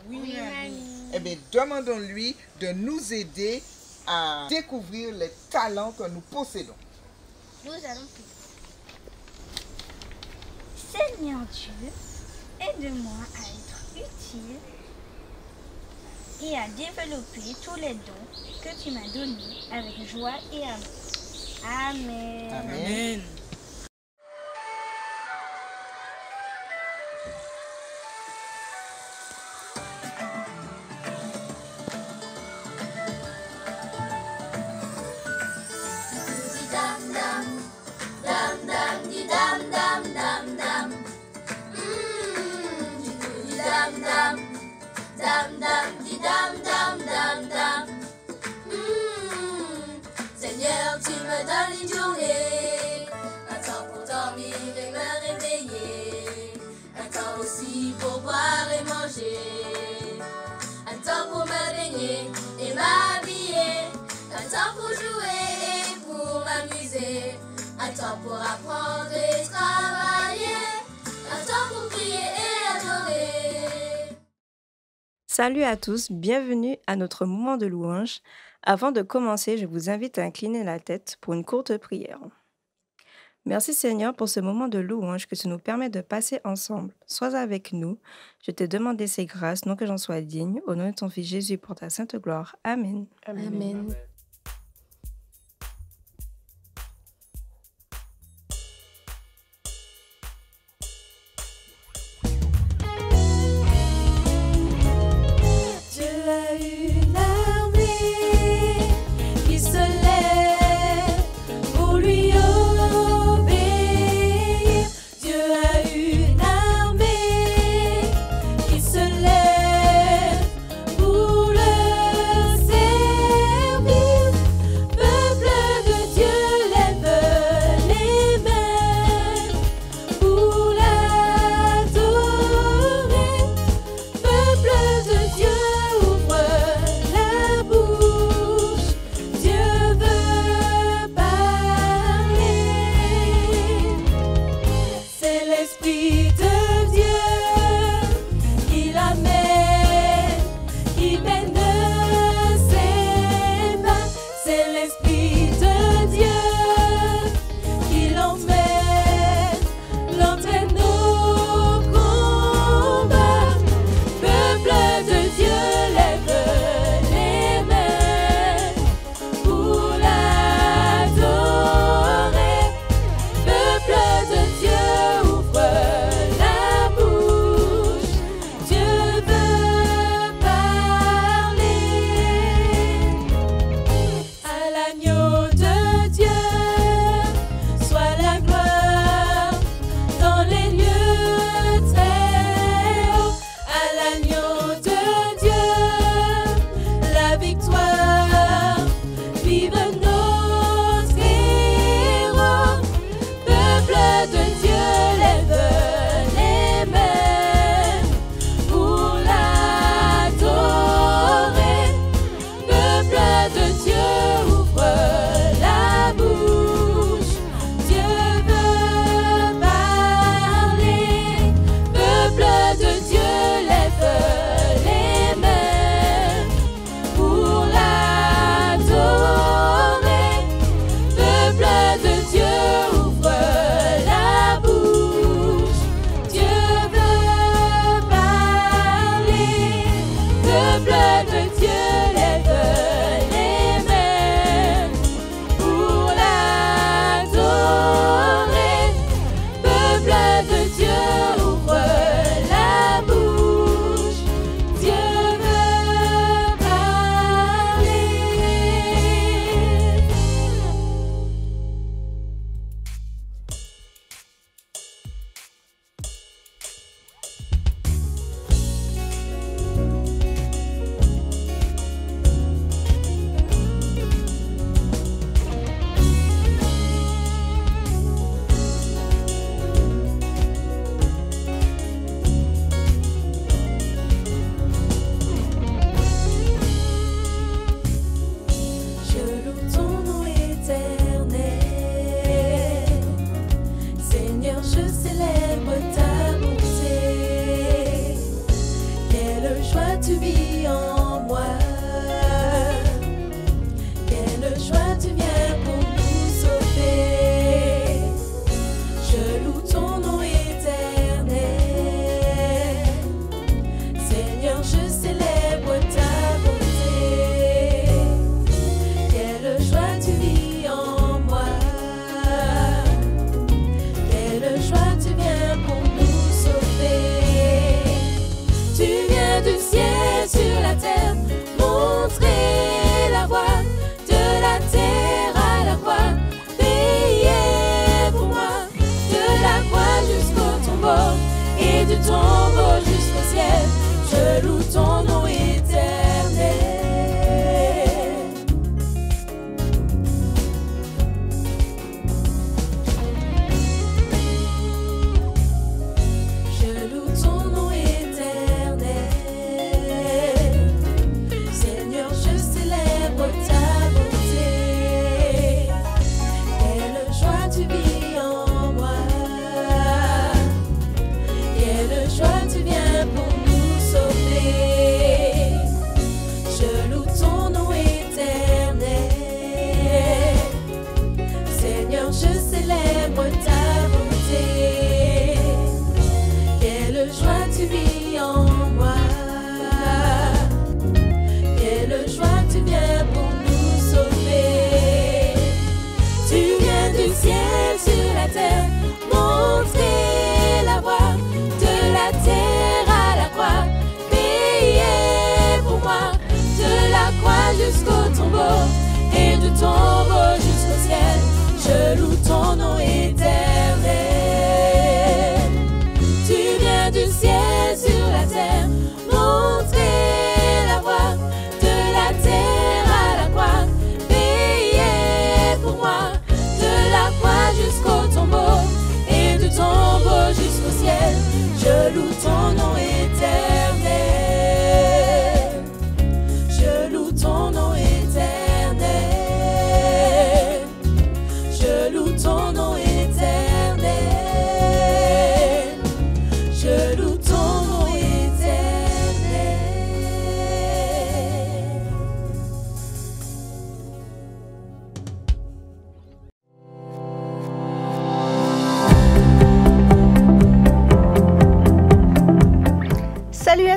Oui, mamie. Eh bien, demandons-lui de nous aider à découvrir les talents que nous possédons. Nous allons prier. Seigneur Dieu, aide-moi à être utile et à développer tous les dons que tu m'as donnés avec joie et amour. Amen. Amen. Seigneur, tu me donnes une journée, un temps pour dormir et me réveiller, un temps aussi pour boire et manger, un temps pour me baigner et m'habiller, un temps pour jouer et pour m'amuser, un temps pour apprendre et travailler, un temps pour prier et adorer. Salut à tous, bienvenue à notre moment de louange. Avant de commencer, je vous invite à incliner la tête pour une courte prière. Merci Seigneur pour ce moment de louange que tu nous permets de passer ensemble. Sois avec nous. Je t'ai demandé ces grâces, non que j'en sois digne. Au nom de ton Fils Jésus, pour ta sainte gloire. Amen. Amen. Amen. Pour le servir.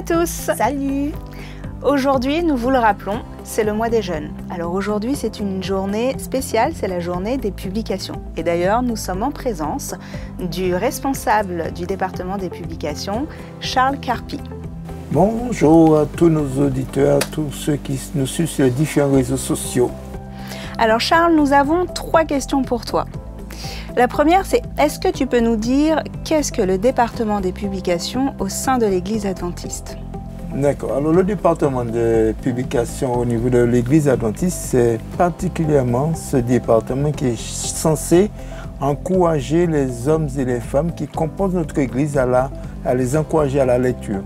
à tous. Salut. Aujourd'hui, nous vous le rappelons, c'est le mois des jeunes. Alors aujourd'hui, c'est une journée spéciale, c'est la journée des publications. Et d'ailleurs, nous sommes en présence du responsable du département des publications, Charles Carpi. Bonjour à tous nos auditeurs, tous ceux qui nous suivent sur les différents réseaux sociaux. Alors Charles, nous avons 3 questions pour toi. La première, c'est est-ce que tu peux nous dire qu'est-ce que le département des publications au sein de l'Église adventiste ? D'accord. Alors le département de publication au niveau de l'Église adventiste, c'est particulièrement ce département qui est censé encourager les hommes et les femmes qui composent notre Église à les encourager à la lecture.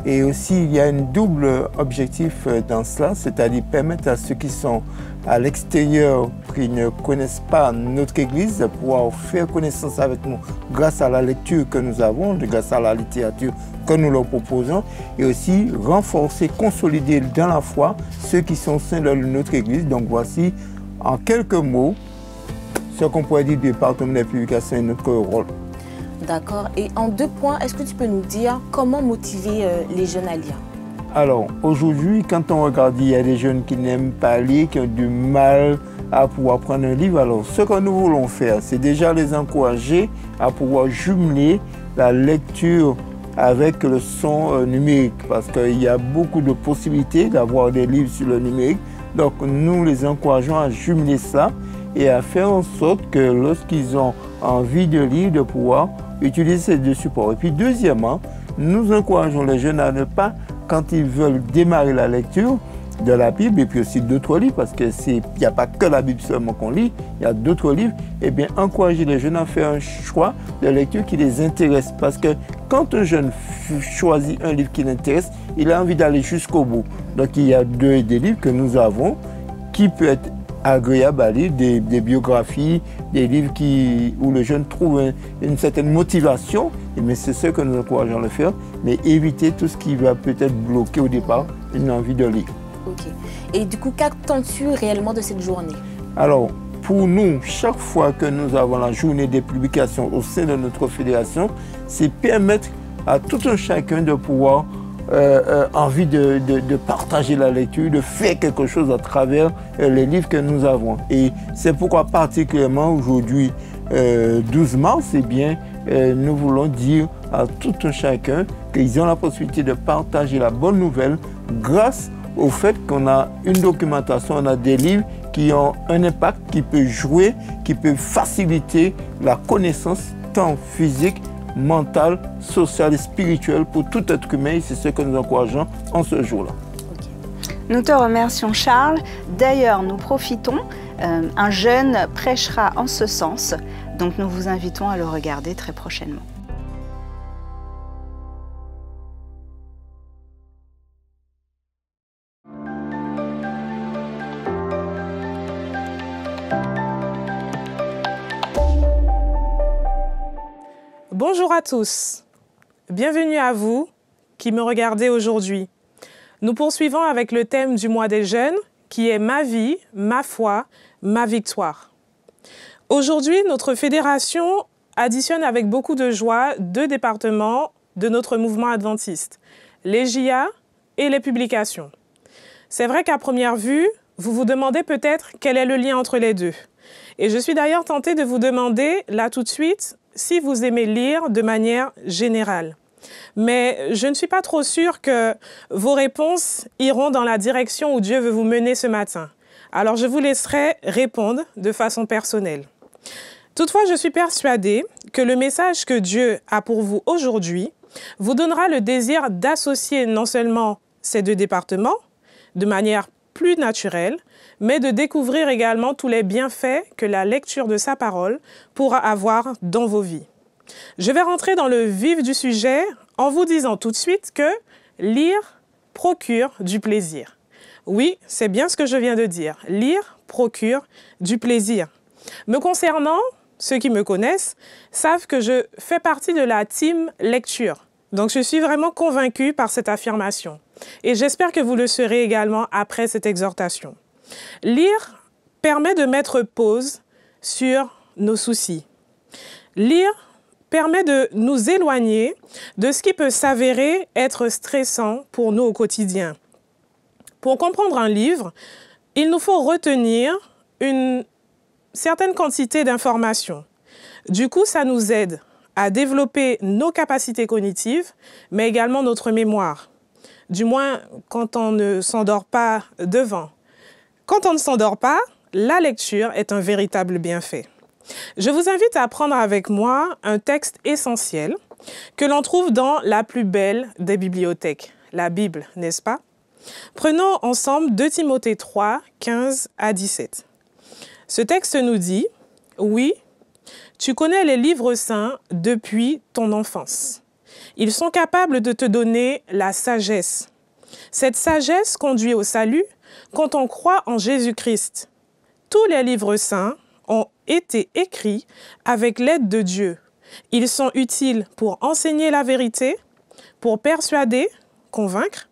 Et aussi, il y a un double objectif dans cela, c'est-à-dire permettre à ceux qui sont à l'extérieur, qui ne connaissent pas notre Église, de pouvoir faire connaissance avec nous grâce à la lecture que nous avons, grâce à la littérature que nous leur proposons, et aussi renforcer, consolider dans la foi ceux qui sont au sein de notre Église. Donc voici, en quelques mots, ce qu'on pourrait dire du département des publications et notre rôle. D'accord. Et en 2 points, est-ce que tu peux nous dire comment motiver les jeunes à lire? Alors, aujourd'hui, quand on regarde, il y a des jeunes qui n'aiment pas lire, qui ont du mal à pouvoir prendre un livre. Alors, ce que nous voulons faire, c'est déjà les encourager à pouvoir jumeler la lecture avec le son numérique, parce qu'il y a beaucoup de possibilités d'avoir des livres sur le numérique. Donc, nous les encourageons à jumeler ça et à faire en sorte que lorsqu'ils ont envie de lire, de pouvoir utiliser ces 2 supports. Et puis deuxièmement, nous encourageons les jeunes à ne pas, quand ils veulent démarrer la lecture de la Bible et puis aussi d'autres livres, parce qu'il n'y a pas que la Bible seulement qu'on lit, il y a d'autres livres, et bien encourager les jeunes à faire un choix de lecture qui les intéresse. Parce que quand un jeune choisit un livre qui l'intéresse, il a envie d'aller jusqu'au bout. Donc il y a des livres que nous avons qui peuvent être agréable à lire, des biographies, des livres où le jeune trouve une certaine motivation, mais c'est ce que nous encourageons à le faire, mais éviter tout ce qui va peut-être bloquer au départ une envie de lire. Ok. Et du coup, qu'attends-tu réellement de cette journée? Alors, pour nous, chaque fois que nous avons la journée des publications au sein de notre fédération, c'est permettre à tout un chacun de pouvoir envie de partager la lecture, de faire quelque chose à travers les livres que nous avons. Et c'est pourquoi particulièrement aujourd'hui, 12 mars, eh bien, nous voulons dire à tout un chacun qu'ils ont la possibilité de partager la bonne nouvelle grâce au fait qu'on a une documentation, on a des livres qui ont un impact, qui peut jouer, qui peut faciliter la connaissance tant physique, mentale, sociale et spirituelle pour tout être humain. C'est ce que nous encourageons en ce jour-là. Nous te remercions Charles. D'ailleurs, nous profitons, un jeune prêchera en ce sens, donc nous vous invitons à le regarder très prochainement. Bonjour à tous, bienvenue à vous qui me regardez aujourd'hui. Nous poursuivons avec le thème du mois des jeunes qui est ma vie, ma foi, ma victoire. Aujourd'hui, notre fédération additionne avec beaucoup de joie 2 départements de notre mouvement adventiste, les JA et les publications. C'est vrai qu'à première vue, vous vous demandez peut-être quel est le lien entre les 2. Et je suis d'ailleurs tentée de vous demander là tout de suite si vous aimez lire de manière générale. Mais je ne suis pas trop sûre que vos réponses iront dans la direction où Dieu veut vous mener ce matin. Alors je vous laisserai répondre de façon personnelle. Toutefois, je suis persuadée que le message que Dieu a pour vous aujourd'hui vous donnera le désir d'associer non seulement ces 2 départements de manière plus naturelle, mais de découvrir également tous les bienfaits que la lecture de sa parole pourra avoir dans vos vies. Je vais rentrer dans le vif du sujet en vous disant tout de suite que lire procure du plaisir. Oui, c'est bien ce que je viens de dire. Lire procure du plaisir. Me concernant, ceux qui me connaissent savent que je fais partie de la team lecture. Donc je suis vraiment convaincue par cette affirmation. Et j'espère que vous le serez également après cette exhortation. Lire permet de mettre pause sur nos soucis. Lire permet de nous éloigner de ce qui peut s'avérer être stressant pour nous au quotidien. Pour comprendre un livre, il nous faut retenir une certaine quantité d'informations. Du coup, ça nous aide à développer nos capacités cognitives, mais également notre mémoire. Du moins, quand on ne s'endort pas devant. Quand on ne s'endort pas, la lecture est un véritable bienfait. Je vous invite à prendre avec moi un texte essentiel que l'on trouve dans la plus belle des bibliothèques, la Bible, n'est-ce pas? Prenons ensemble 2 Timothée 3, 15 à 17. Ce texte nous dit « Oui, tu connais les livres saints depuis ton enfance. Ils sont capables de te donner la sagesse. Cette sagesse conduit au salut quand on croit en Jésus-Christ. Tous les livres saints ont été écrits avec l'aide de Dieu. Ils sont utiles pour enseigner la vérité, pour persuader, convaincre,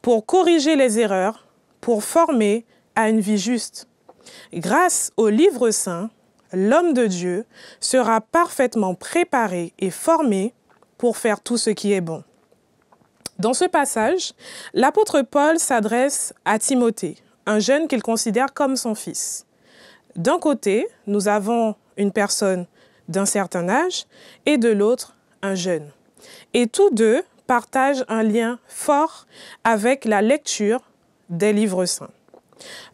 pour corriger les erreurs, pour former à une vie juste. Grâce aux livres saints, l'homme de Dieu sera parfaitement préparé et formé pour faire tout ce qui est bon. » Dans ce passage, l'apôtre Paul s'adresse à Timothée, un jeune qu'il considère comme son fils. D'un côté, nous avons une personne d'un certain âge et de l'autre, un jeune. Et tous deux partagent un lien fort avec la lecture des livres saints.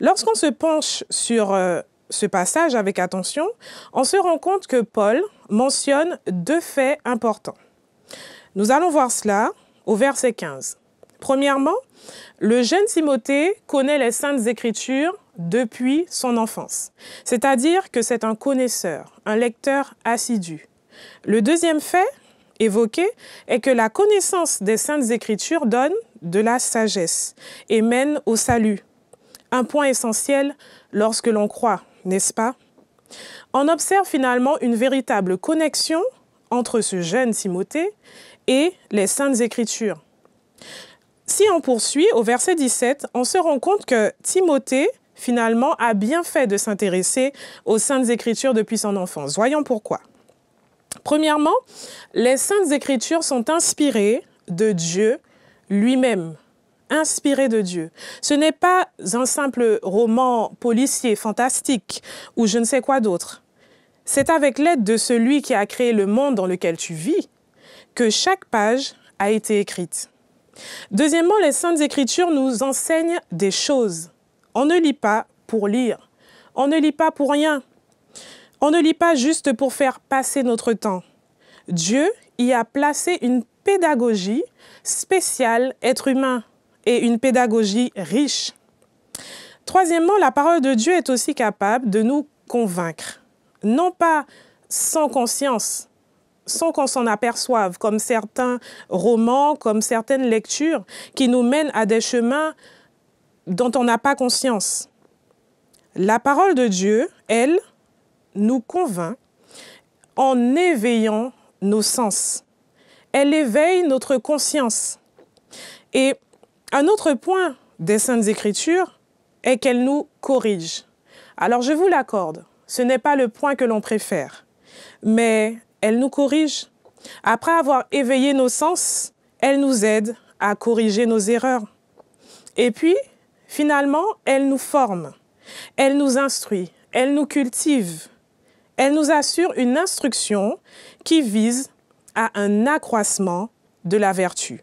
Lorsqu'on se penche sur ce passage avec attention, on se rend compte que Paul mentionne 2 faits importants. Nous allons voir cela au verset 15. Premièrement, le jeune Timothée connaît les Saintes Écritures depuis son enfance, c'est-à-dire que c'est un connaisseur, un lecteur assidu. Le deuxième fait évoqué est que la connaissance des Saintes Écritures donne de la sagesse et mène au salut. Un point essentiel lorsque l'on croit, n'est-ce pas? On observe finalement une véritable connexion entre ce jeune Timothée et les Saintes Écritures. Si on poursuit au verset 17, on se rend compte que Timothée, finalement, a bien fait de s'intéresser aux Saintes Écritures depuis son enfance. Voyons pourquoi. Premièrement, les Saintes Écritures sont inspirées de Dieu lui-même. Inspirées de Dieu. Ce n'est pas un simple roman policier, fantastique, ou je ne sais quoi d'autre. C'est avec l'aide de celui qui a créé le monde dans lequel tu vis que chaque page a été écrite. Deuxièmement, les Saintes Écritures nous enseignent des choses. On ne lit pas pour lire. On ne lit pas pour rien. On ne lit pas juste pour faire passer notre temps. Dieu y a placé une pédagogie spéciale être humain et une pédagogie riche. Troisièmement, la parole de Dieu est aussi capable de nous convaincre. Non pas sans conscience, sans qu'on s'en aperçoive, comme certains romans, comme certaines lectures qui nous mènent à des chemins dont on n'a pas conscience. La parole de Dieu, elle, nous convainc en éveillant nos sens. Elle éveille notre conscience. Et un autre point des Saintes Écritures est qu'elle nous corrige. Alors je vous l'accorde, ce n'est pas le point que l'on préfère, mais elle nous corrige. Après avoir éveillé nos sens, elle nous aide à corriger nos erreurs. Et puis, finalement, elle nous forme, elle nous instruit, elle nous cultive. Elle nous assure une instruction qui vise à un accroissement de la vertu.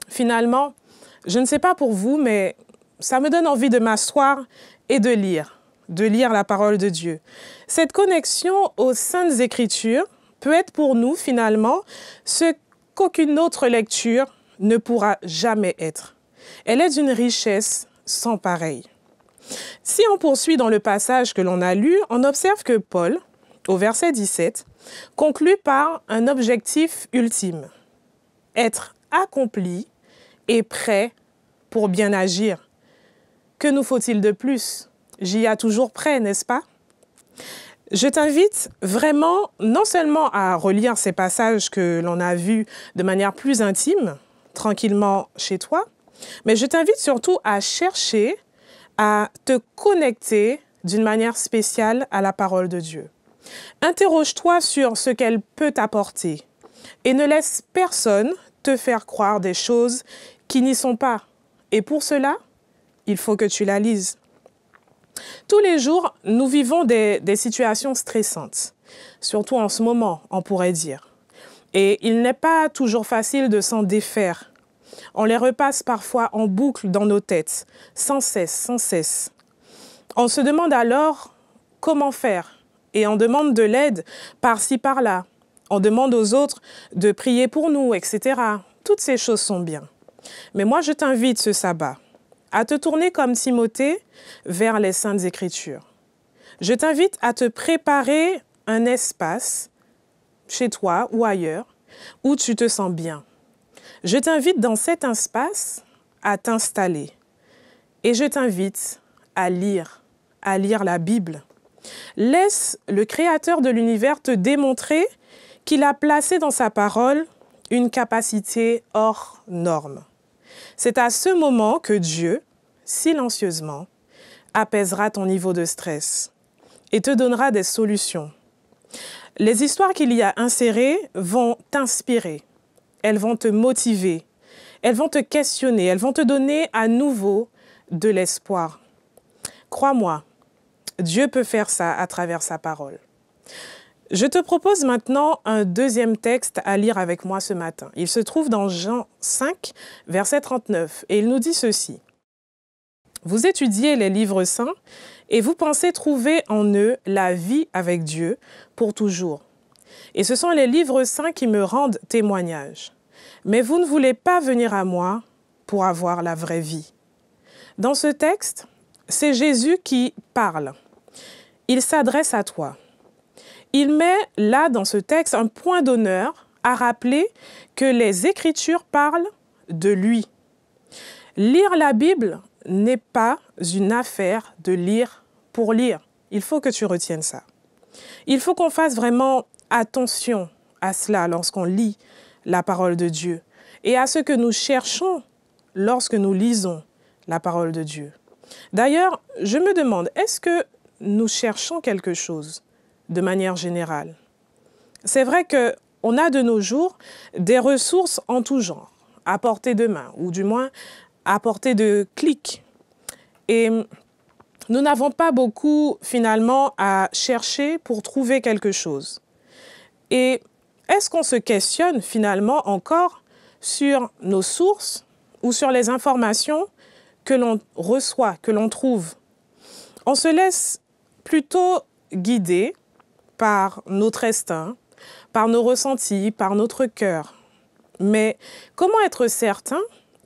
Finalement, je ne sais pas pour vous, mais ça me donne envie de m'asseoir et de lire la parole de Dieu. Cette connexion aux Saintes Écritures peut être pour nous, finalement, ce qu'aucune autre lecture ne pourra jamais être. Elle est d'une richesse sans pareille. Si on poursuit dans le passage que l'on a lu, on observe que Paul, au verset 17, conclut par un objectif ultime. Être accompli et prêt pour bien agir. Que nous faut-il de plus? J'y ai toujours prêt, n'est-ce pas? Je t'invite vraiment non seulement à relire ces passages que l'on a vus de manière plus intime, tranquillement chez toi, mais je t'invite surtout à chercher à te connecter d'une manière spéciale à la parole de Dieu. Interroge-toi sur ce qu'elle peut t'apporter et ne laisse personne te faire croire des choses qui n'y sont pas. Et pour cela, il faut que tu la lises. Tous les jours, nous vivons des situations stressantes, surtout en ce moment, on pourrait dire. Et il n'est pas toujours facile de s'en défaire. On les repasse parfois en boucle dans nos têtes, sans cesse, sans cesse. On se demande alors comment faire et on demande de l'aide par-ci, par-là. On demande aux autres de prier pour nous, etc. Toutes ces choses sont bien. Mais moi, je t'invite ce sabbat à te tourner comme Timothée vers les Saintes Écritures. Je t'invite à te préparer un espace, chez toi ou ailleurs, où tu te sens bien. Je t'invite dans cet espace à t'installer. Et je t'invite à lire la Bible. Laisse le Créateur de l'univers te démontrer qu'il a placé dans sa parole une capacité hors norme. C'est à ce moment que Dieu, silencieusement, apaisera ton niveau de stress et te donnera des solutions. Les histoires qu'il y a insérées vont t'inspirer, elles vont te motiver, elles vont te questionner, elles vont te donner à nouveau de l'espoir. Crois-moi, Dieu peut faire ça à travers sa parole. Je te propose maintenant un deuxième texte à lire avec moi ce matin. Il se trouve dans Jean 5, verset 39, et il nous dit ceci. « Vous étudiez les livres saints et vous pensez trouver en eux la vie avec Dieu pour toujours. Et ce sont les livres saints qui me rendent témoignage. Mais vous ne voulez pas venir à moi pour avoir la vraie vie. » Dans ce texte, c'est Jésus qui parle. Il s'adresse à toi. Il met là, dans ce texte, un point d'honneur à rappeler que les Écritures parlent de lui. Lire la Bible n'est pas une affaire de lire pour lire. Il faut que tu retiennes ça. Il faut qu'on fasse vraiment attention à cela lorsqu'on lit la parole de Dieu et à ce que nous cherchons lorsque nous lisons la parole de Dieu. D'ailleurs, je me demande, est-ce que nous cherchons quelque chose de manière générale? C'est vrai qu'on a de nos jours des ressources en tout genre, à portée de main, ou du moins à portée de clic. Et nous n'avons pas beaucoup, finalement, à chercher pour trouver quelque chose. Et est-ce qu'on se questionne, finalement, encore sur nos sources ou sur les informations que l'on reçoit, que l'on trouve? On se laisse plutôt guider par notre instinct, par nos ressentis, par notre cœur. Mais comment être certain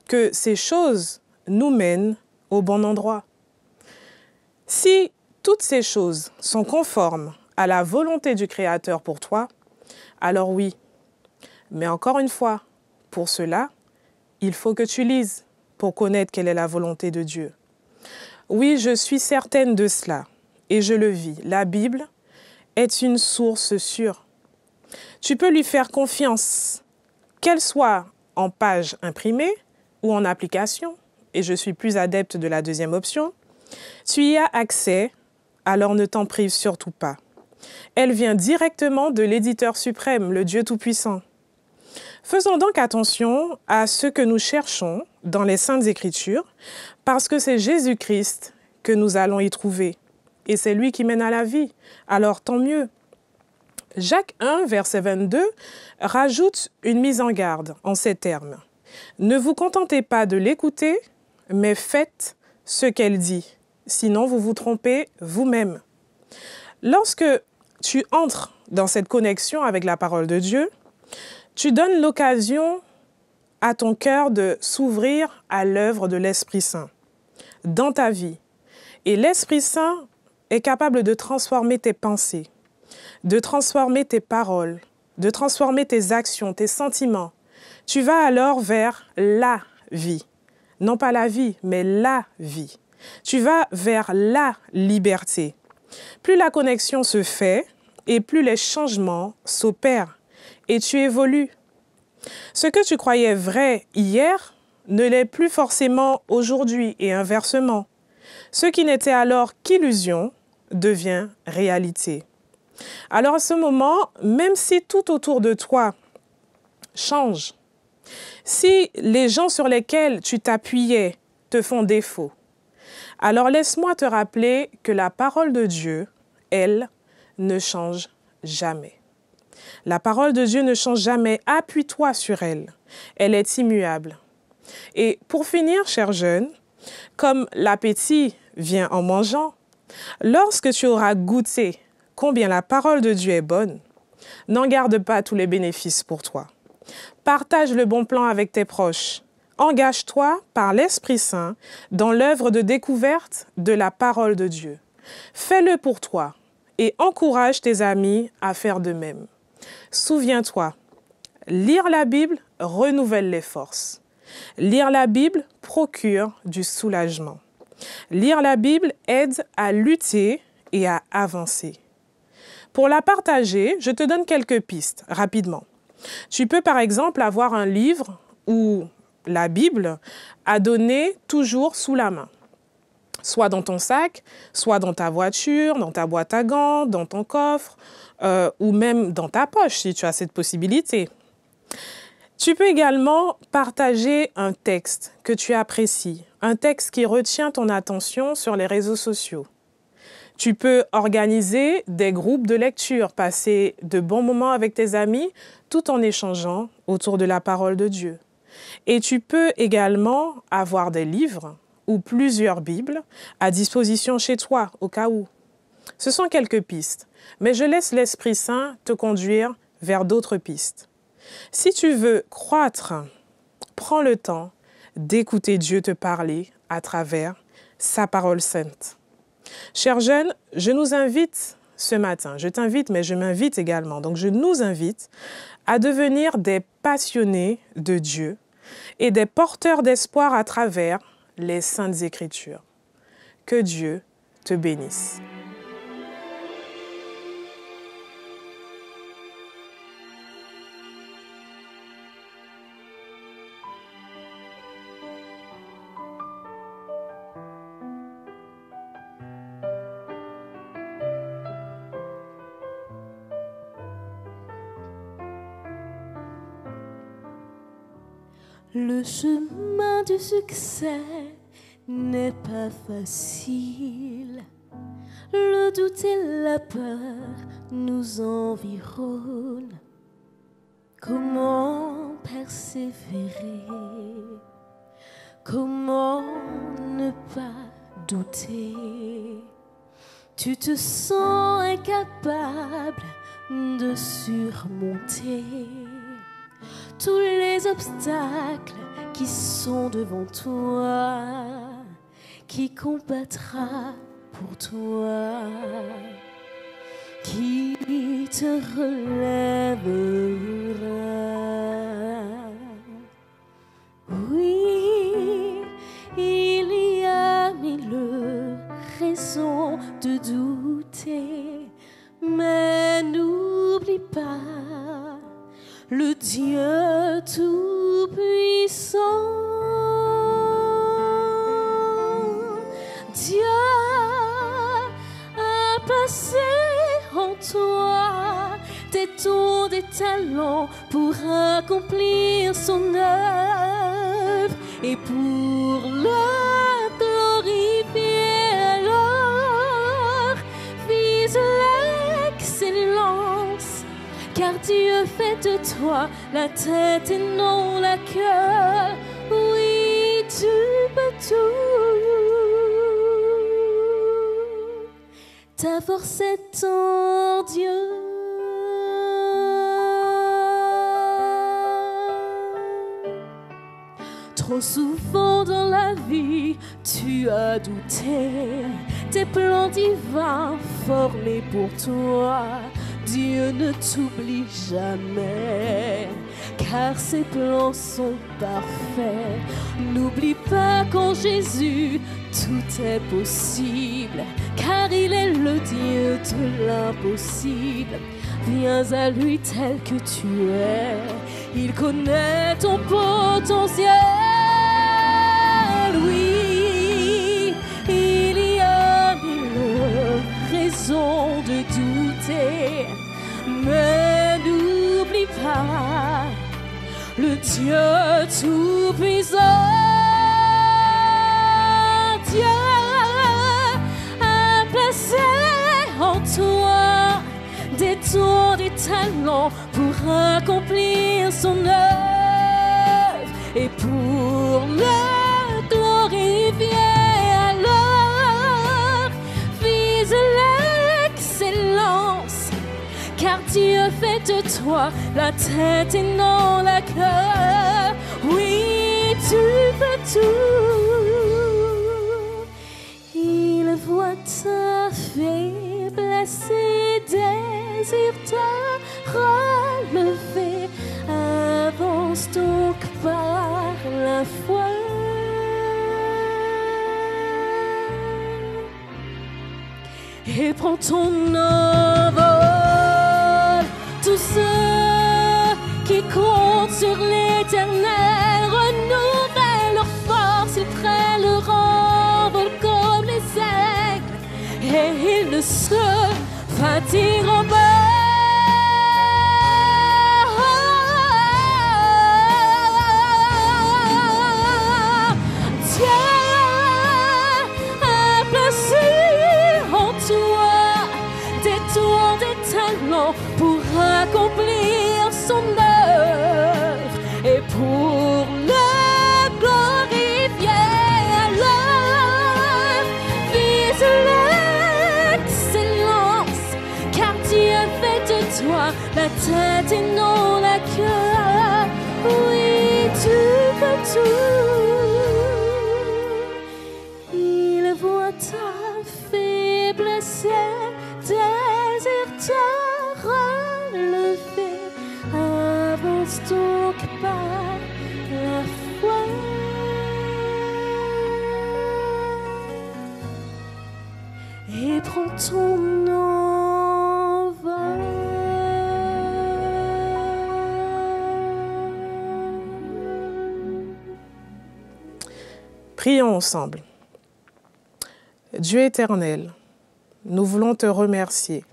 que ces choses nous mènent au bon endroit? Si toutes ces choses sont conformes à la volonté du Créateur pour toi, alors oui. Mais encore une fois, pour cela, il faut que tu lises pour connaître quelle est la volonté de Dieu. Oui, je suis certaine de cela et je le vis. La Bible est une source sûre. Tu peux lui faire confiance, qu'elle soit en page imprimée ou en application, et je suis plus adepte de la deuxième option. Tu y as accès, alors ne t'en prive surtout pas. Elle vient directement de l'Éditeur suprême, le Dieu Tout-Puissant. Faisons donc attention à ce que nous cherchons dans les Saintes Écritures, parce que c'est Jésus-Christ que nous allons y trouver. Et c'est lui qui mène à la vie. Alors tant mieux. Jacques 1, verset 22, rajoute une mise en garde en ces termes. « Ne vous contentez pas de l'écouter, mais faites ce qu'elle dit. Sinon, vous vous trompez vous-même. » Lorsque tu entres dans cette connexion avec la parole de Dieu, tu donnes l'occasion à ton cœur de s'ouvrir à l'œuvre de l'Esprit Saint dans ta vie. Et l'Esprit Saint est capable de transformer tes pensées, de transformer tes paroles, de transformer tes actions, tes sentiments. Tu vas alors vers la vie. Non pas la vie, mais la vie. Tu vas vers la liberté. Plus la connexion se fait et plus les changements s'opèrent et tu évolues. Ce que tu croyais vrai hier ne l'est plus forcément aujourd'hui et inversement. Ce qui n'était alors qu'illusion devient réalité. Alors à ce moment, même si tout autour de toi change, si les gens sur lesquels tu t'appuyais te font défaut, alors laisse-moi te rappeler que la parole de Dieu, elle, ne change jamais. La parole de Dieu ne change jamais. Appuie-toi sur elle. Elle est immuable. Et pour finir, chers jeunes, comme l'appétit vient en mangeant, lorsque tu auras goûté combien la parole de Dieu est bonne, n'en garde pas tous les bénéfices pour toi. Partage le bon plan avec tes proches. Engage-toi par l'Esprit Saint dans l'œuvre de découverte de la parole de Dieu. Fais-le pour toi et encourage tes amis à faire de même. Souviens-toi, lire la Bible renouvelle les forces. Lire la Bible procure du soulagement. Lire la Bible aide à lutter et à avancer. Pour la partager, je te donne quelques pistes rapidement. Tu peux par exemple avoir un livre ou la Bible à donner toujours sous la main. Soit dans ton sac, soit dans ta voiture, dans ta boîte à gants, dans ton coffre, ou même dans ta poche si tu as cette possibilité. Tu peux également partager un texte que tu apprécies, un texte qui retient ton attention sur les réseaux sociaux. Tu peux organiser des groupes de lecture, passer de bons moments avec tes amis tout en échangeant autour de la parole de Dieu. Et tu peux également avoir des livres ou plusieurs Bibles à disposition chez toi au cas où. Ce sont quelques pistes, mais je laisse l'Esprit Saint te conduire vers d'autres pistes. Si tu veux croître, prends le temps d'écouter Dieu te parler à travers sa parole sainte. Chers jeunes, je nous invite ce matin, je t'invite, mais je m'invite également, donc je nous invite à devenir des passionnés de Dieu et des porteurs d'espoir à travers les Saintes Écritures. Que Dieu te bénisse. Le chemin du succès n'est pas facile. Le doute et la peur nous environnent. Comment persévérer? Comment ne pas douter? Tu te sens incapable de surmonter tous les obstacles qui sont devant toi. Qui combattra pour toi? Qui te relèvera? Oui, il y a mille raisons de douter, mais n'oublie pas le Dieu tout-puissant. Dieu a placé en toi des dons, des talents pour accomplir son œuvre et pour le glorifier. Alors, vise l'excellence, car Dieu fait de toi la tête et non la queue. Oui, tu peux tout. Ta force est en Dieu. Trop souvent dans la vie, tu as douté tes plans divins formés pour toi. Dieu ne t'oublie jamais, car ses plans sont parfaits. N'oublie pas qu'en Jésus, tout est possible, car il est le Dieu de l'impossible. Viens à lui tel que tu es, il connaît ton potentiel. Oui, il y a mille raisons de douter, Dieu tout-puissant, Dieu a placé en toi des dons, des talents pour accomplir son œuvre et pour le glorifier. Alors, vise l'excellence, car Dieu fait de toi la tête et non la queue. Oui, tu peux tout. Il voit ta faiblesse et désire te relever. Avance donc par la foi. Et prends ton envol. Tous ceux qui comptent sur l'Éternel renouvellent leur force, ils prennent leur envol comme les aigles et ils ne se fatigueront pas. Pour accomplir son œuvre et pour le glorifier. Alors, vise l'excellence, car Dieu fait de toi la tête et non la queue. Oui, tu peux tout. Il voit ta faiblesse et désire te relever. Avance donc par la foi. Et prends ton envol. Prions ensemble. Dieu éternel, nous voulons te remercier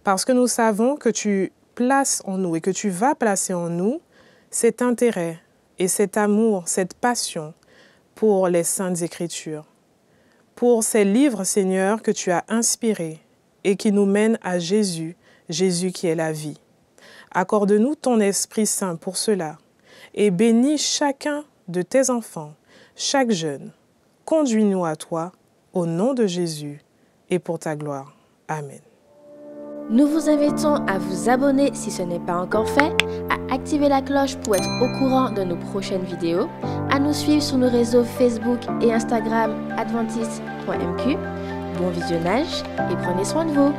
parce que nous savons que tu places en nous et que tu vas placer en nous cet intérêt et cet amour, cette passion pour les Saintes Écritures, pour ces livres, Seigneur, que tu as inspirés et qui nous mènent à Jésus, Jésus qui est la vie. Accorde-nous ton Esprit Saint pour cela et bénis chacun de tes enfants, chaque jeune. Conduis-nous à toi, au nom de Jésus et pour ta gloire. Amen. Nous vous invitons à vous abonner si ce n'est pas encore fait, à activer la cloche pour être au courant de nos prochaines vidéos, à nous suivre sur nos réseaux Facebook et Instagram adventiste.mq. Bon visionnage et prenez soin de vous.